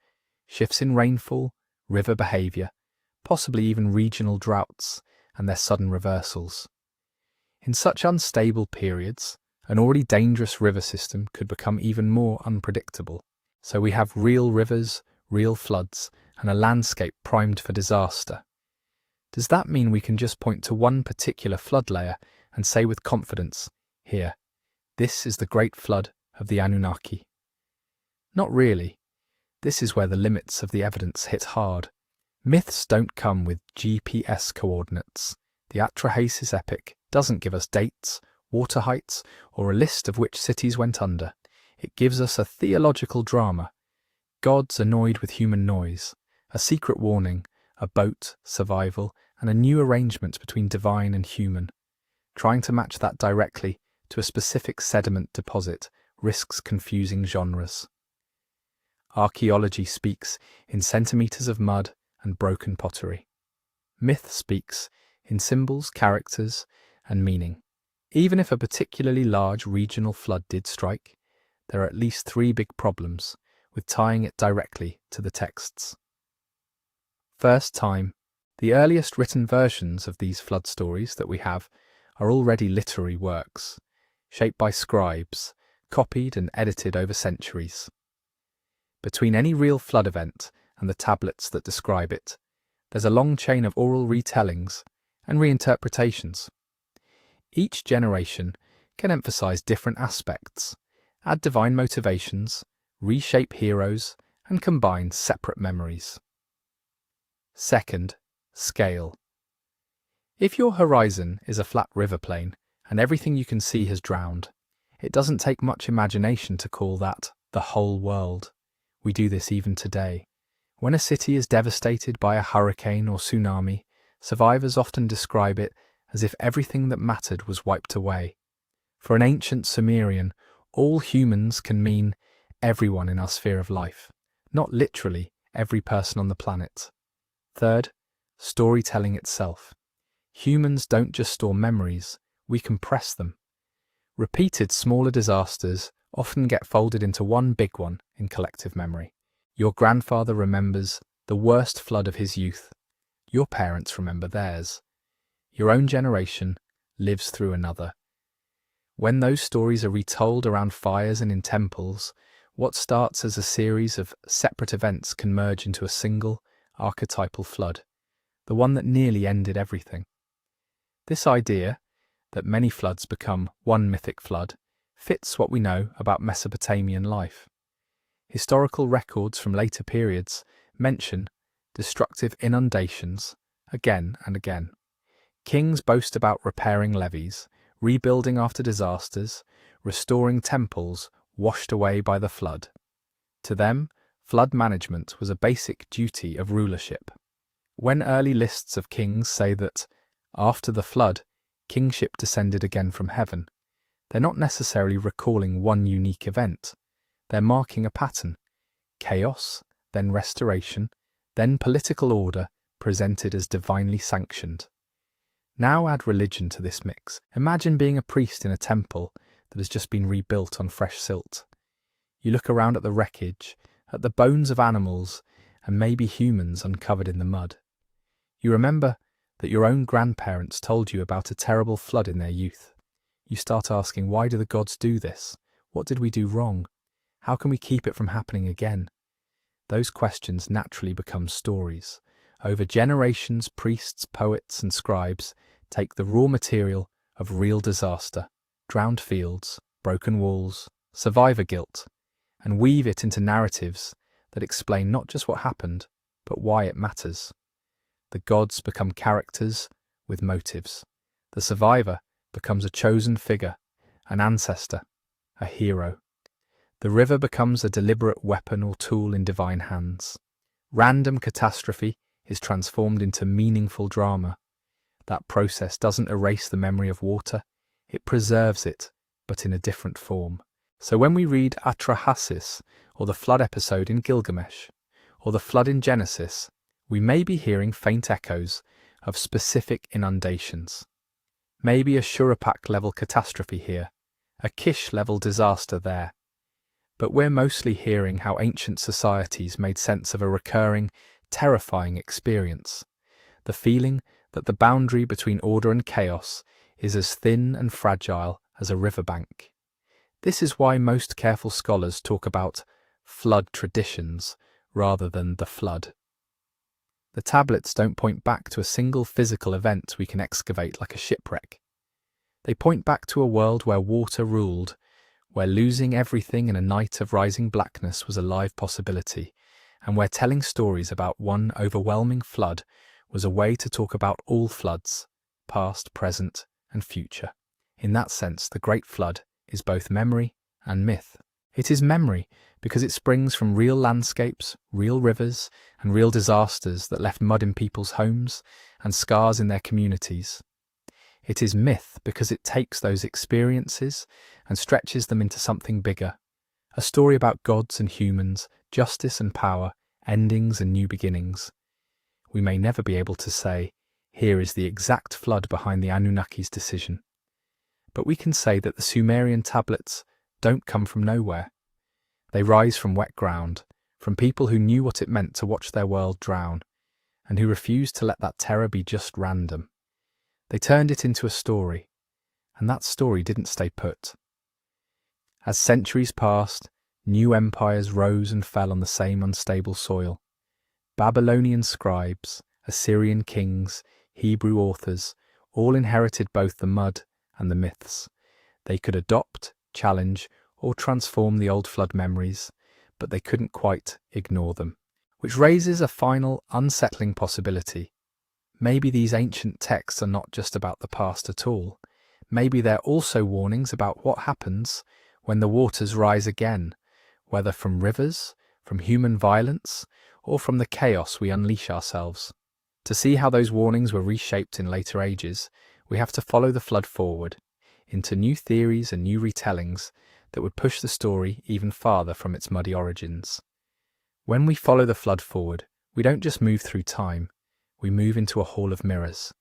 shifts in rainfall, river behaviour, possibly even regional droughts, and their sudden reversals. In such unstable periods, an already dangerous river system could become even more unpredictable. So we have real rivers, real floods, and a landscape primed for disaster. Does that mean we can just point to one particular flood layer and say with confidence, "Here, this is the great flood of the Anunnaki"? Not really. This is where the limits of the evidence hit hard. Myths don't come with GPS coordinates. The Atrahasis epic doesn't give us dates, water heights, or a list of which cities went under. It gives us a theological drama. Gods annoyed with human noise, a secret warning, a boat, survival, and a new arrangement between divine and human. Trying to match that directly to a specific sediment deposit risks confusing genres. Archaeology speaks in centimetres of mud and broken pottery. Myth speaks in symbols, characters, and meaning. Even if a particularly large regional flood did strike, there are at least 3 big problems with tying it directly to the texts. First time, the earliest written versions of these flood stories that we have are already literary works, shaped by scribes, copied and edited over centuries. Between any real flood event and the tablets that describe it, There's a long chain of oral retellings and reinterpretations. Each generation can emphasize different aspects, add divine motivations, reshape heroes, and combine separate memories. Second, scale. If your horizon is a flat river plain and everything you can see has drowned, it doesn't take much imagination to call that the whole world. We do this even today. When a city is devastated by a hurricane or tsunami, survivors often describe it as if everything that mattered was wiped away. For an ancient Sumerian, all humans can mean everyone in our sphere of life, not literally every person on the planet. Third, storytelling itself. Humans don't just store memories, we compress them. Repeated smaller disasters often get folded into one big one in collective memory. Your grandfather remembers the worst flood of his youth. Your parents remember theirs. Your own generation lives through another. When those stories are retold around fires and in temples, what starts as a series of separate events can merge into a single, archetypal flood, the one that nearly ended everything. This idea, that many floods become one mythic flood, fits what we know about Mesopotamian life. Historical records from later periods mention destructive inundations again and again. Kings boast about repairing levees, rebuilding after disasters, restoring temples washed away by the flood. To them, flood management was a basic duty of rulership. When early lists of kings say that, after the flood, kingship descended again from heaven, they're not necessarily recalling one unique event. They're marking a pattern. Chaos, then restoration, then political order presented as divinely sanctioned. Now add religion to this mix. Imagine being a priest in a temple that has just been rebuilt on fresh silt. You look around at the wreckage, at the bones of animals, and maybe humans uncovered in the mud. You remember that your own grandparents told you about a terrible flood in their youth. You start asking, why do the gods do this? What did we do wrong? How can we keep it from happening again? Those questions naturally become stories. Over generations, priests, poets, and scribes take the raw material of real disaster, drowned fields, broken walls, survivor guilt, and weave it into narratives that explain not just what happened, but why it matters. The gods become characters with motives. The survivor becomes a chosen figure, an ancestor, a hero. The river becomes a deliberate weapon or tool in divine hands. Random catastrophe is transformed into meaningful drama. That process doesn't erase the memory of water, it preserves it, but in a different form. So when we read Atrahasis, or the flood episode in Gilgamesh, or the flood in Genesis, we may be hearing faint echoes of specific inundations. Maybe a Shuruppak-level catastrophe here, a Kish-level disaster there. But we're mostly hearing how ancient societies made sense of a recurring, terrifying experience. The feeling that the boundary between order and chaos is as thin and fragile as a riverbank. This is why most careful scholars talk about flood traditions rather than the flood. The tablets don't point back to a single physical event we can excavate like a shipwreck. They point back to a world where water ruled, where losing everything in a night of rising blackness was a live possibility, and where telling stories about one overwhelming flood was a way to talk about all floods, past, present, and future. In that sense, the Great Flood is both memory and myth. It is memory because it springs from real landscapes, real rivers, and real disasters that left mud in people's homes and scars in their communities. It is myth because it takes those experiences and stretches them into something bigger, a story about gods and humans, justice and power, endings and new beginnings. We may never be able to say, here is the exact flood behind the Anunnaki's decision. But we can say that the Sumerian tablets don't come from nowhere. They rise from wet ground, from people who knew what it meant to watch their world drown, and who refused to let that terror be just random. They turned it into a story, and that story didn't stay put. As centuries passed, new empires rose and fell on the same unstable soil. Babylonian scribes, Assyrian kings, Hebrew authors, all inherited both the mud and the myths. They could adopt, challenge, or transform the old flood memories, but they couldn't quite ignore them. Which raises a final, unsettling possibility. Maybe these ancient texts are not just about the past at all. Maybe they're also warnings about what happens when the waters rise again, whether from rivers, from human violence, or from the chaos we unleash ourselves. To see how those warnings were reshaped in later ages, we have to follow the flood forward, into new theories and new retellings that would push the story even farther from its muddy origins. When we follow the flood forward, we don't just move through time, we move into a hall of mirrors.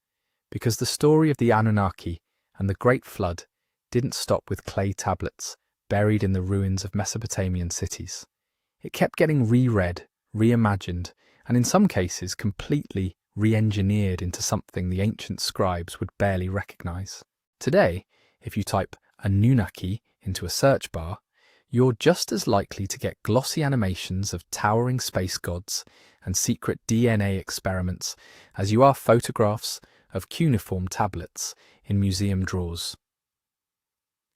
Because the story of the Anunnaki and the Great Flood didn't stop with clay tablets buried in the ruins of Mesopotamian cities. It kept getting reread, reimagined, and in some cases completely re-engineered into something the ancient scribes would barely recognize. Today, if you type Anunnaki into a search bar, you're just as likely to get glossy animations of towering space gods and secret DNA experiments as you are photographs of cuneiform tablets in museum drawers.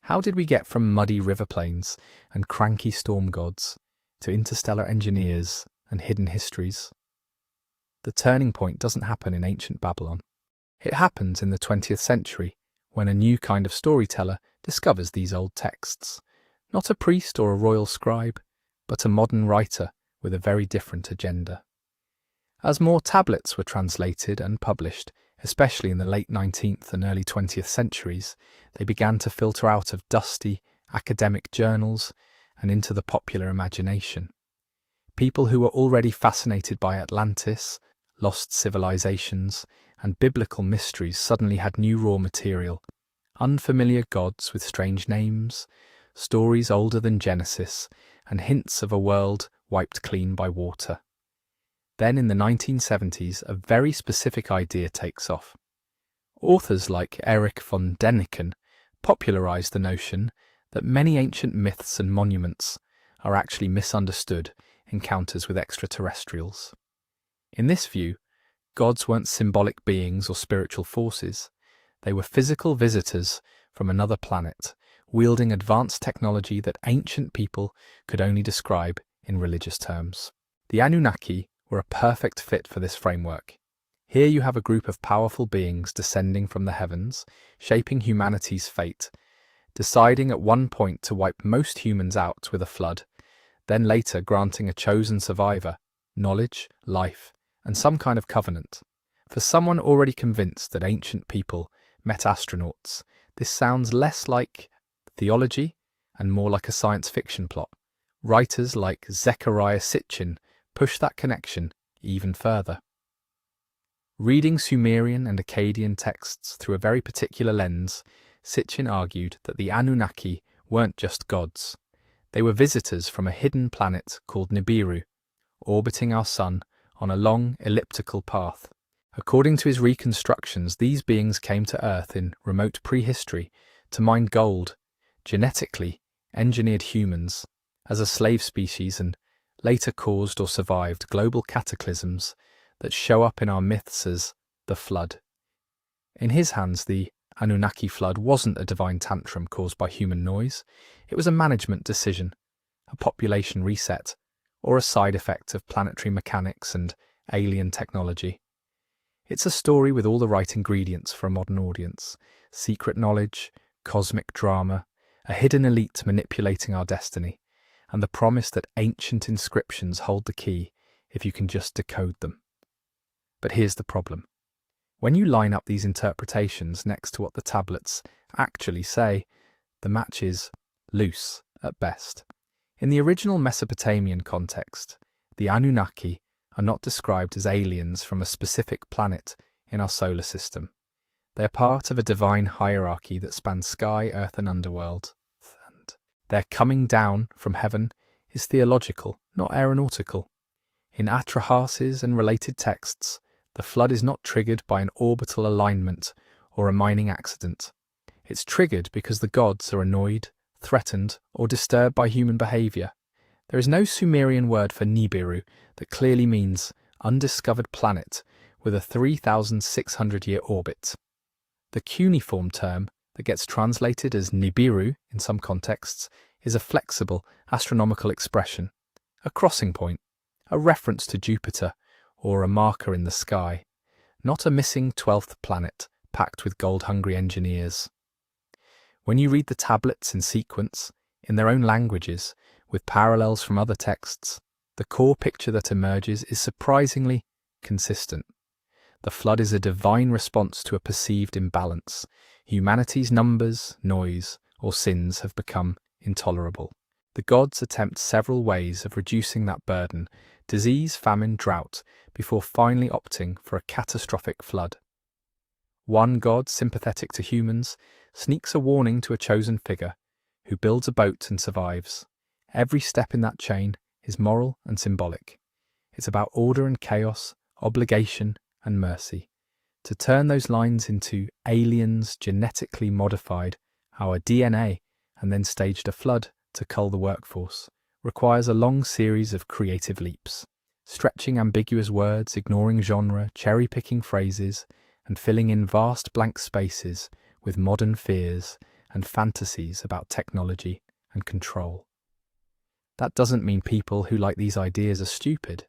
How did we get from muddy river plains and cranky storm gods to interstellar engineers and hidden histories? The turning point doesn't happen in ancient Babylon. It happens in the 20th century when a new kind of storyteller discovers these old texts. Not a priest or a royal scribe, but a modern writer with a very different agenda. As more tablets were translated and published, especially in the late 19th and early 20th centuries, they began to filter out of dusty academic journals and into the popular imagination. People who were already fascinated by Atlantis, lost civilizations, and biblical mysteries suddenly had new raw material, unfamiliar gods with strange names, stories older than Genesis, and hints of a world wiped clean by water. Then in the 1970s, a very specific idea takes off. Authors like Erich von Däniken popularized the notion that many ancient myths and monuments are actually misunderstood encounters with extraterrestrials. In this view, gods weren't symbolic beings or spiritual forces. They were physical visitors from another planet, wielding advanced technology that ancient people could only describe in religious terms. The Anunnaki were a perfect fit for this framework. Here you have a group of powerful beings descending from the heavens, shaping humanity's fate, deciding at one point to wipe most humans out with a flood, then later granting a chosen survivor knowledge, life, and some kind of covenant. For someone already convinced that ancient people met astronauts, this sounds less like theology and more like a science fiction plot. Writers like Zecharia Sitchin push that connection even further. Reading Sumerian and Akkadian texts through a very particular lens, Sitchin argued that the Anunnaki weren't just gods. They were visitors from a hidden planet called Nibiru, orbiting our sun on a long elliptical path. According to his reconstructions, these beings came to Earth in remote prehistory to mine gold, genetically engineered humans as a slave species, and later caused or survived global cataclysms that show up in our myths as the Flood. In his hands, the Anunnaki flood wasn't a divine tantrum caused by human noise. It was a management decision, a population reset, or a side effect of planetary mechanics and alien technology. It's a story with all the right ingredients for a modern audience: secret knowledge, cosmic drama, a hidden elite manipulating our destiny, and the promise that ancient inscriptions hold the key if you can just decode them. But here's the problem. When you line up these interpretations next to what the tablets actually say, the match is loose at best. In the original Mesopotamian context, the Anunnaki are not described as aliens from a specific planet in our solar system. They are part of a divine hierarchy that spans sky, earth, and underworld. And their coming down from heaven is theological, not aeronautical. In Atrahasis and related texts, the flood is not triggered by an orbital alignment or a mining accident. It's triggered because the gods are annoyed, threatened, or disturbed by human behaviour. There is no Sumerian word for Nibiru that clearly means undiscovered planet with a 3,600-year orbit. The cuneiform term that gets translated as Nibiru in some contexts is a flexible astronomical expression, a crossing point, a reference to Jupiter, or a marker in the sky, not a missing 12th planet packed with gold-hungry engineers. When you read the tablets in sequence, in their own languages, with parallels from other texts, the core picture that emerges is surprisingly consistent. The flood is a divine response to a perceived imbalance. Humanity's numbers, noise, or sins have become intolerable. The gods attempt several ways of reducing that burden: disease, famine, drought, before finally opting for a catastrophic flood. One god, sympathetic to humans, sneaks a warning to a chosen figure, who builds a boat and survives. Every step in that chain is moral and symbolic. It's about order and chaos, obligation and mercy. To turn those lines into aliens genetically modified our DNA and then staged a flood to cull the workforce requires a long series of creative leaps, stretching ambiguous words, ignoring genre, cherry-picking phrases, and filling in vast blank spaces with modern fears and fantasies about technology and control. That doesn't mean people who like these ideas are stupid.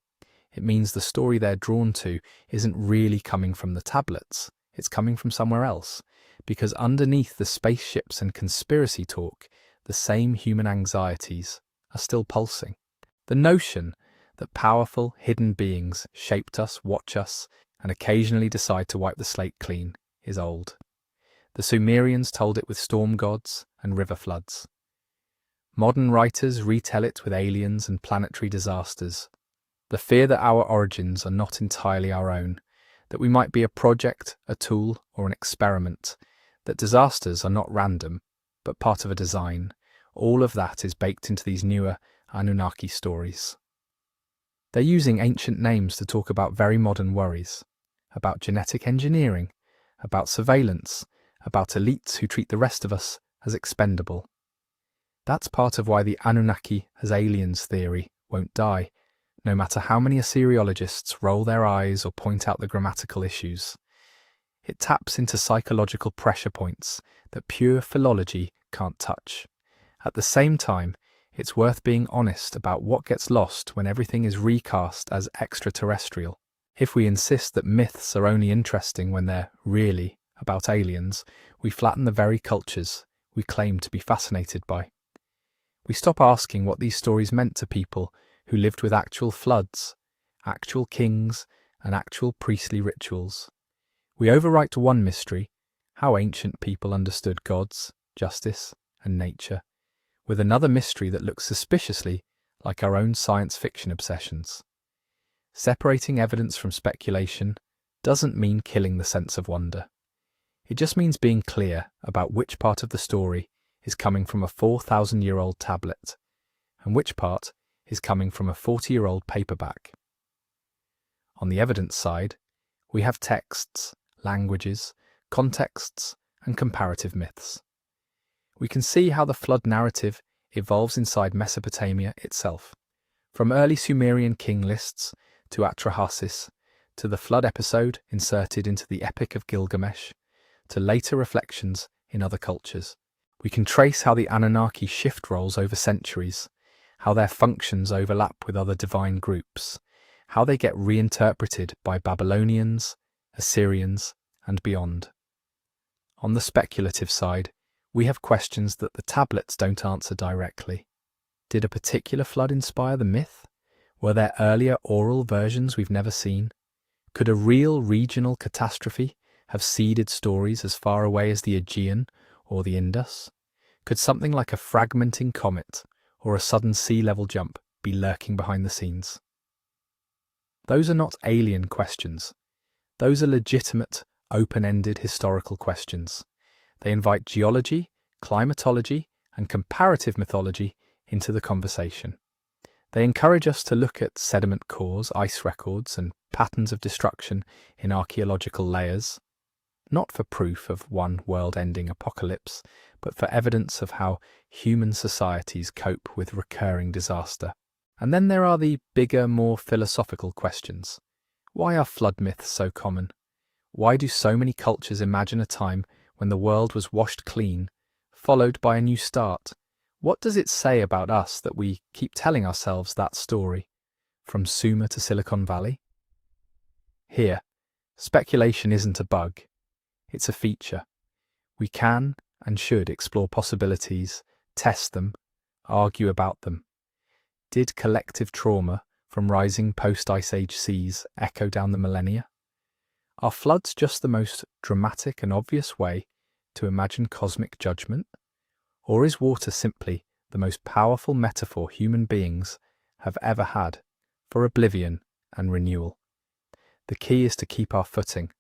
It means the story they're drawn to isn't really coming from the tablets, it's coming from somewhere else, because underneath the spaceships and conspiracy talk, the same human anxieties are still pulsing. The notion that powerful, hidden beings shaped us, watch us, and occasionally decide to wipe the slate clean is old. The Sumerians told it with storm gods and river floods. Modern writers retell it with aliens and planetary disasters. The fear that our origins are not entirely our own, that we might be a project, a tool, or an experiment, that disasters are not random, but part of a design. All of that is baked into these newer Anunnaki stories. They're using ancient names to talk about very modern worries, about genetic engineering, about surveillance, about elites who treat the rest of us as expendable. That's part of why the Anunnaki as aliens theory won't die, no matter how many Assyriologists roll their eyes or point out the grammatical issues. It taps into psychological pressure points that pure philology can't touch. At the same time, it's worth being honest about what gets lost when everything is recast as extraterrestrial. If we insist that myths are only interesting when they're really about aliens, we flatten the very cultures we claim to be fascinated by. We stop asking what these stories meant to people who lived with actual floods, actual kings, and actual priestly rituals. We overwrite one mystery, how ancient people understood gods, justice, and nature, with another mystery that looks suspiciously like our own science fiction obsessions. Separating evidence from speculation doesn't mean killing the sense of wonder. It just means being clear about which part of the story is coming from a 4,000-year-old tablet, and which part is coming from a 40-year-old paperback. On the evidence side, we have texts, languages, contexts, and comparative myths. We can see how the flood narrative evolves inside Mesopotamia itself, from early Sumerian king lists to Atrahasis, to the flood episode inserted into the Epic of Gilgamesh, to later reflections in other cultures. We can trace how the Anunnaki shift roles over centuries, how their functions overlap with other divine groups, how they get reinterpreted by Babylonians, Assyrians, and beyond. On the speculative side, we have questions that the tablets don't answer directly. Did a particular flood inspire the myth? Were there earlier oral versions we've never seen? Could a real regional catastrophe have seeded stories as far away as the Aegean or the Indus? Could something like a fragmenting comet or a sudden sea level jump be lurking behind the scenes? Those are not alien questions. Those are legitimate, open-ended historical questions. They invite geology, climatology, and comparative mythology into the conversation. They encourage us to look at sediment cores, ice records, and patterns of destruction in archaeological layers, not for proof of one world-ending apocalypse, but for evidence of how human societies cope with recurring disaster. And then there are the bigger, more philosophical questions. Why are flood myths so common? Why do so many cultures imagine a time when the world was washed clean, followed by a new start? What does it say about us that we keep telling ourselves that story, from Sumer to Silicon Valley? Here, speculation isn't a bug, it's a feature. We can and should explore possibilities, test them, argue about them. Did collective trauma from rising post-Ice Age seas echo down the millennia? Are floods just the most dramatic and obvious way to imagine cosmic judgment? Or is water simply the most powerful metaphor human beings have ever had for oblivion and renewal? The key is to keep our footing.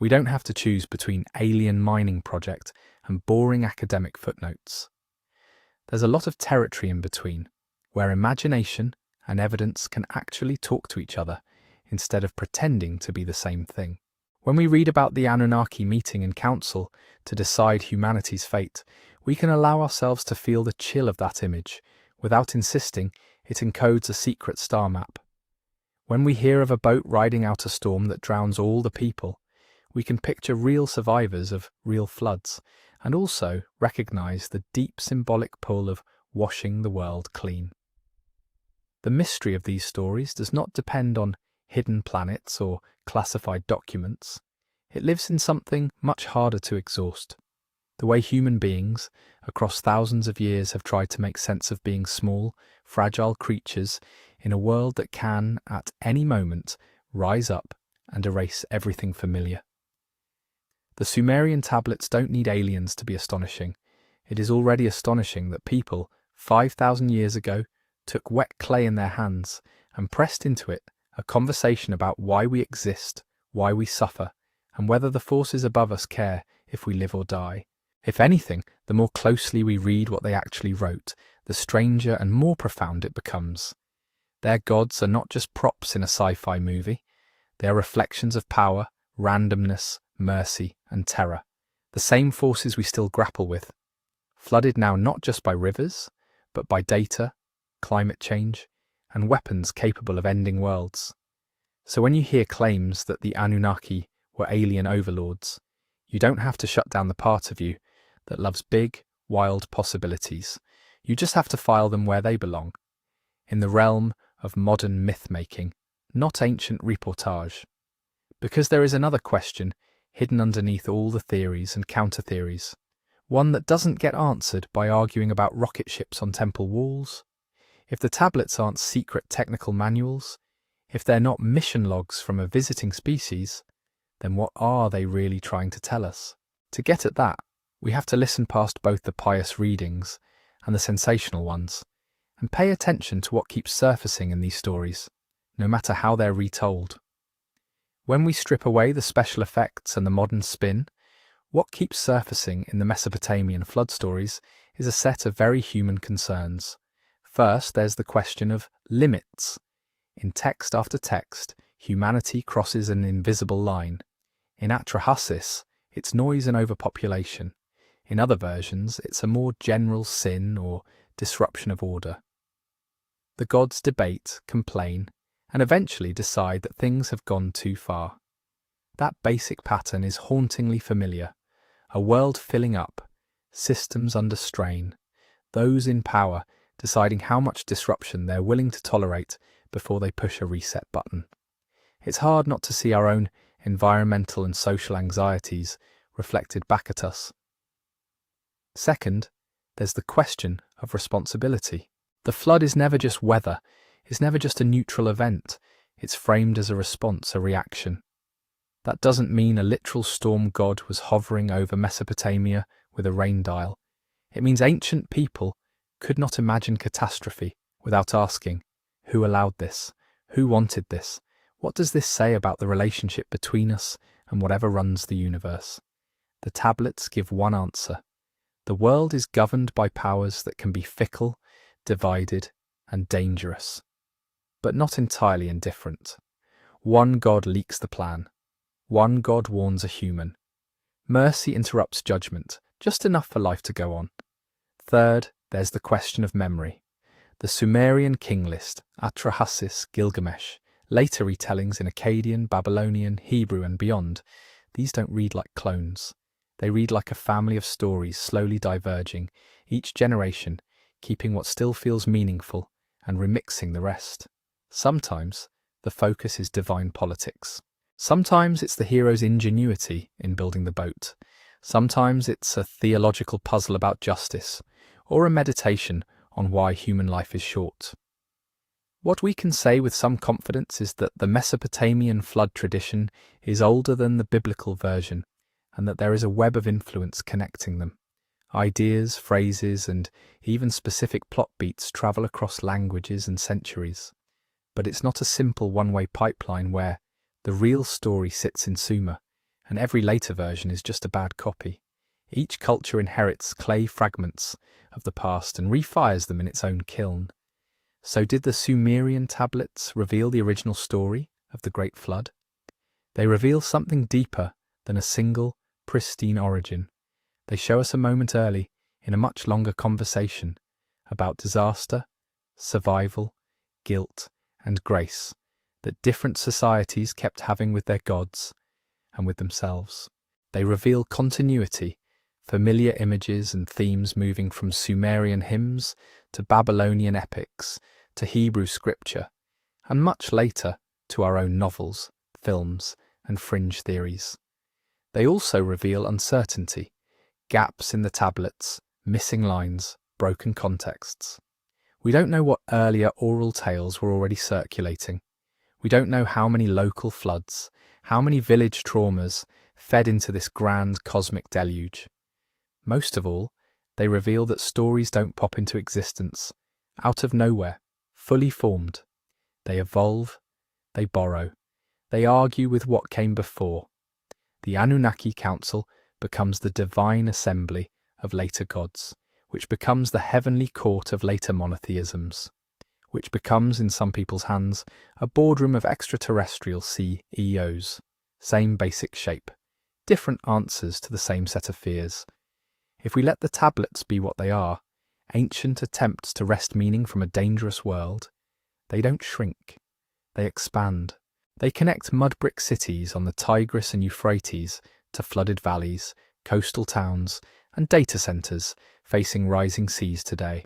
We don't have to choose between alien mining project and boring academic footnotes. There's a lot of territory in between, where imagination and evidence can actually talk to each other instead of pretending to be the same thing. When we read about the Anunnaki meeting in council to decide humanity's fate, we can allow ourselves to feel the chill of that image without insisting it encodes a secret star map. When we hear of a boat riding out a storm that drowns all the people, we can picture real survivors of real floods and also recognize the deep symbolic pull of washing the world clean. The mystery of these stories does not depend on hidden planets or classified documents. It lives in something much harder to exhaust. The way human beings, across thousands of years, have tried to make sense of being small, fragile creatures in a world that can, at any moment, rise up and erase everything familiar. The Sumerian tablets don't need aliens to be astonishing. It is already astonishing that people, 5,000 years ago, took wet clay in their hands and pressed into it a conversation about why we exist, why we suffer, and whether the forces above us care if we live or die. If anything, the more closely we read what they actually wrote, the stranger and more profound it becomes. Their gods are not just props in a sci-fi movie. They are reflections of power, randomness, mercy, and terror, the same forces we still grapple with, flooded now not just by rivers, but by data, climate change, and weapons capable of ending worlds. So when you hear claims that the Anunnaki were alien overlords, you don't have to shut down the part of you that loves big, wild possibilities. You just have to file them where they belong, in the realm of modern myth-making, not ancient reportage. Because there is another question hidden underneath all the theories and counter-theories, one that doesn't get answered by arguing about rocket ships on temple walls. If the tablets aren't secret technical manuals, if they're not mission logs from a visiting species, then what are they really trying to tell us? To get at that, we have to listen past both the pious readings and the sensational ones, and pay attention to what keeps surfacing in these stories, no matter how they're retold. When we strip away the special effects and the modern spin, what keeps surfacing in the Mesopotamian flood stories is a set of very human concerns. First, there's the question of limits. In text after text, humanity crosses an invisible line. In Atrahasis, it's noise and overpopulation. In other versions, it's a more general sin or disruption of order. The gods debate, complain, and eventually decide that things have gone too far. That basic pattern is hauntingly familiar. A world filling up, systems under strain, those in power deciding how much disruption they're willing to tolerate before they push a reset button. It's hard not to see our own environmental and social anxieties reflected back at us. Second, there's the question of responsibility. The flood is never just weather, it's never just a neutral event, it's framed as a response, a reaction. That doesn't mean a literal storm god was hovering over Mesopotamia with a rain dial. It means ancient people could not imagine catastrophe without asking, who allowed this? Who wanted this? What does this say about the relationship between us and whatever runs the universe? The tablets give one answer. The world is governed by powers that can be fickle, divided, and dangerous, but not entirely indifferent. One god leaks the plan. One god warns a human. Mercy interrupts judgment, just enough for life to go on. Third, there's the question of memory. The Sumerian king list, Atrahasis, Gilgamesh, Later retellings in Akkadian, Babylonian, Hebrew and beyond, these don't read like clones. They read like a family of stories slowly diverging, each generation keeping what still feels meaningful and remixing the rest. Sometimes the focus is divine politics. Sometimes it's the hero's ingenuity in building the boat. Sometimes it's a theological puzzle about justice, or a meditation on why human life is short. What we can say with some confidence is that the Mesopotamian flood tradition is older than the biblical version, and that there is a web of influence connecting them. Ideas, phrases, and even specific plot beats travel across languages and centuries. But it's not a simple one-way pipeline where the real story sits in Sumer, and every later version is just a bad copy. Each culture inherits clay fragments of the past and refires them in its own kiln. So did the Sumerian tablets reveal the original story of the Great Flood? They reveal something deeper than a single, pristine origin. They show us a moment early in a much longer conversation about disaster, survival, guilt, and grace that different societies kept having with their gods and with themselves. They reveal continuity, familiar images and themes moving from Sumerian hymns to Babylonian epics to Hebrew scripture, and much later to our own novels, films, and fringe theories. They also reveal uncertainty, gaps in the tablets, missing lines, broken contexts. We don't know what earlier oral tales were already circulating. We don't know how many local floods, how many village traumas fed into this grand cosmic deluge. Most of all, they reveal that stories don't pop into existence out of nowhere, fully formed. They evolve, they borrow, they argue with what came before. The Anunnaki Council becomes the divine assembly of later gods, which becomes the heavenly court of later monotheisms, which becomes, in some people's hands, a boardroom of extraterrestrial CEOs. Same basic shape, different answers to the same set of fears. If we let the tablets be what they are, ancient attempts to wrest meaning from a dangerous world, they don't shrink, they expand. They connect mud brick cities on the Tigris and Euphrates to flooded valleys, coastal towns, and data centers facing rising seas today.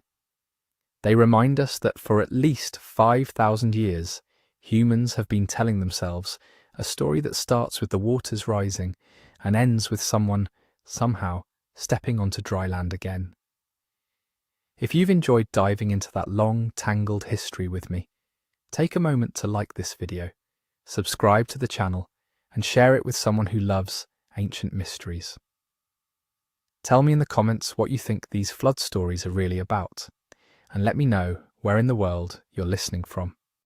They remind us that for at least 5,000 years, humans have been telling themselves a story that starts with the waters rising and ends with someone, somehow, stepping onto dry land again. If you've enjoyed diving into that long, tangled history with me, take a moment to like this video, subscribe to the channel, and share it with someone who loves ancient mysteries. Tell me in the comments what you think these flood stories are really about, and let me know where in the world you're listening from.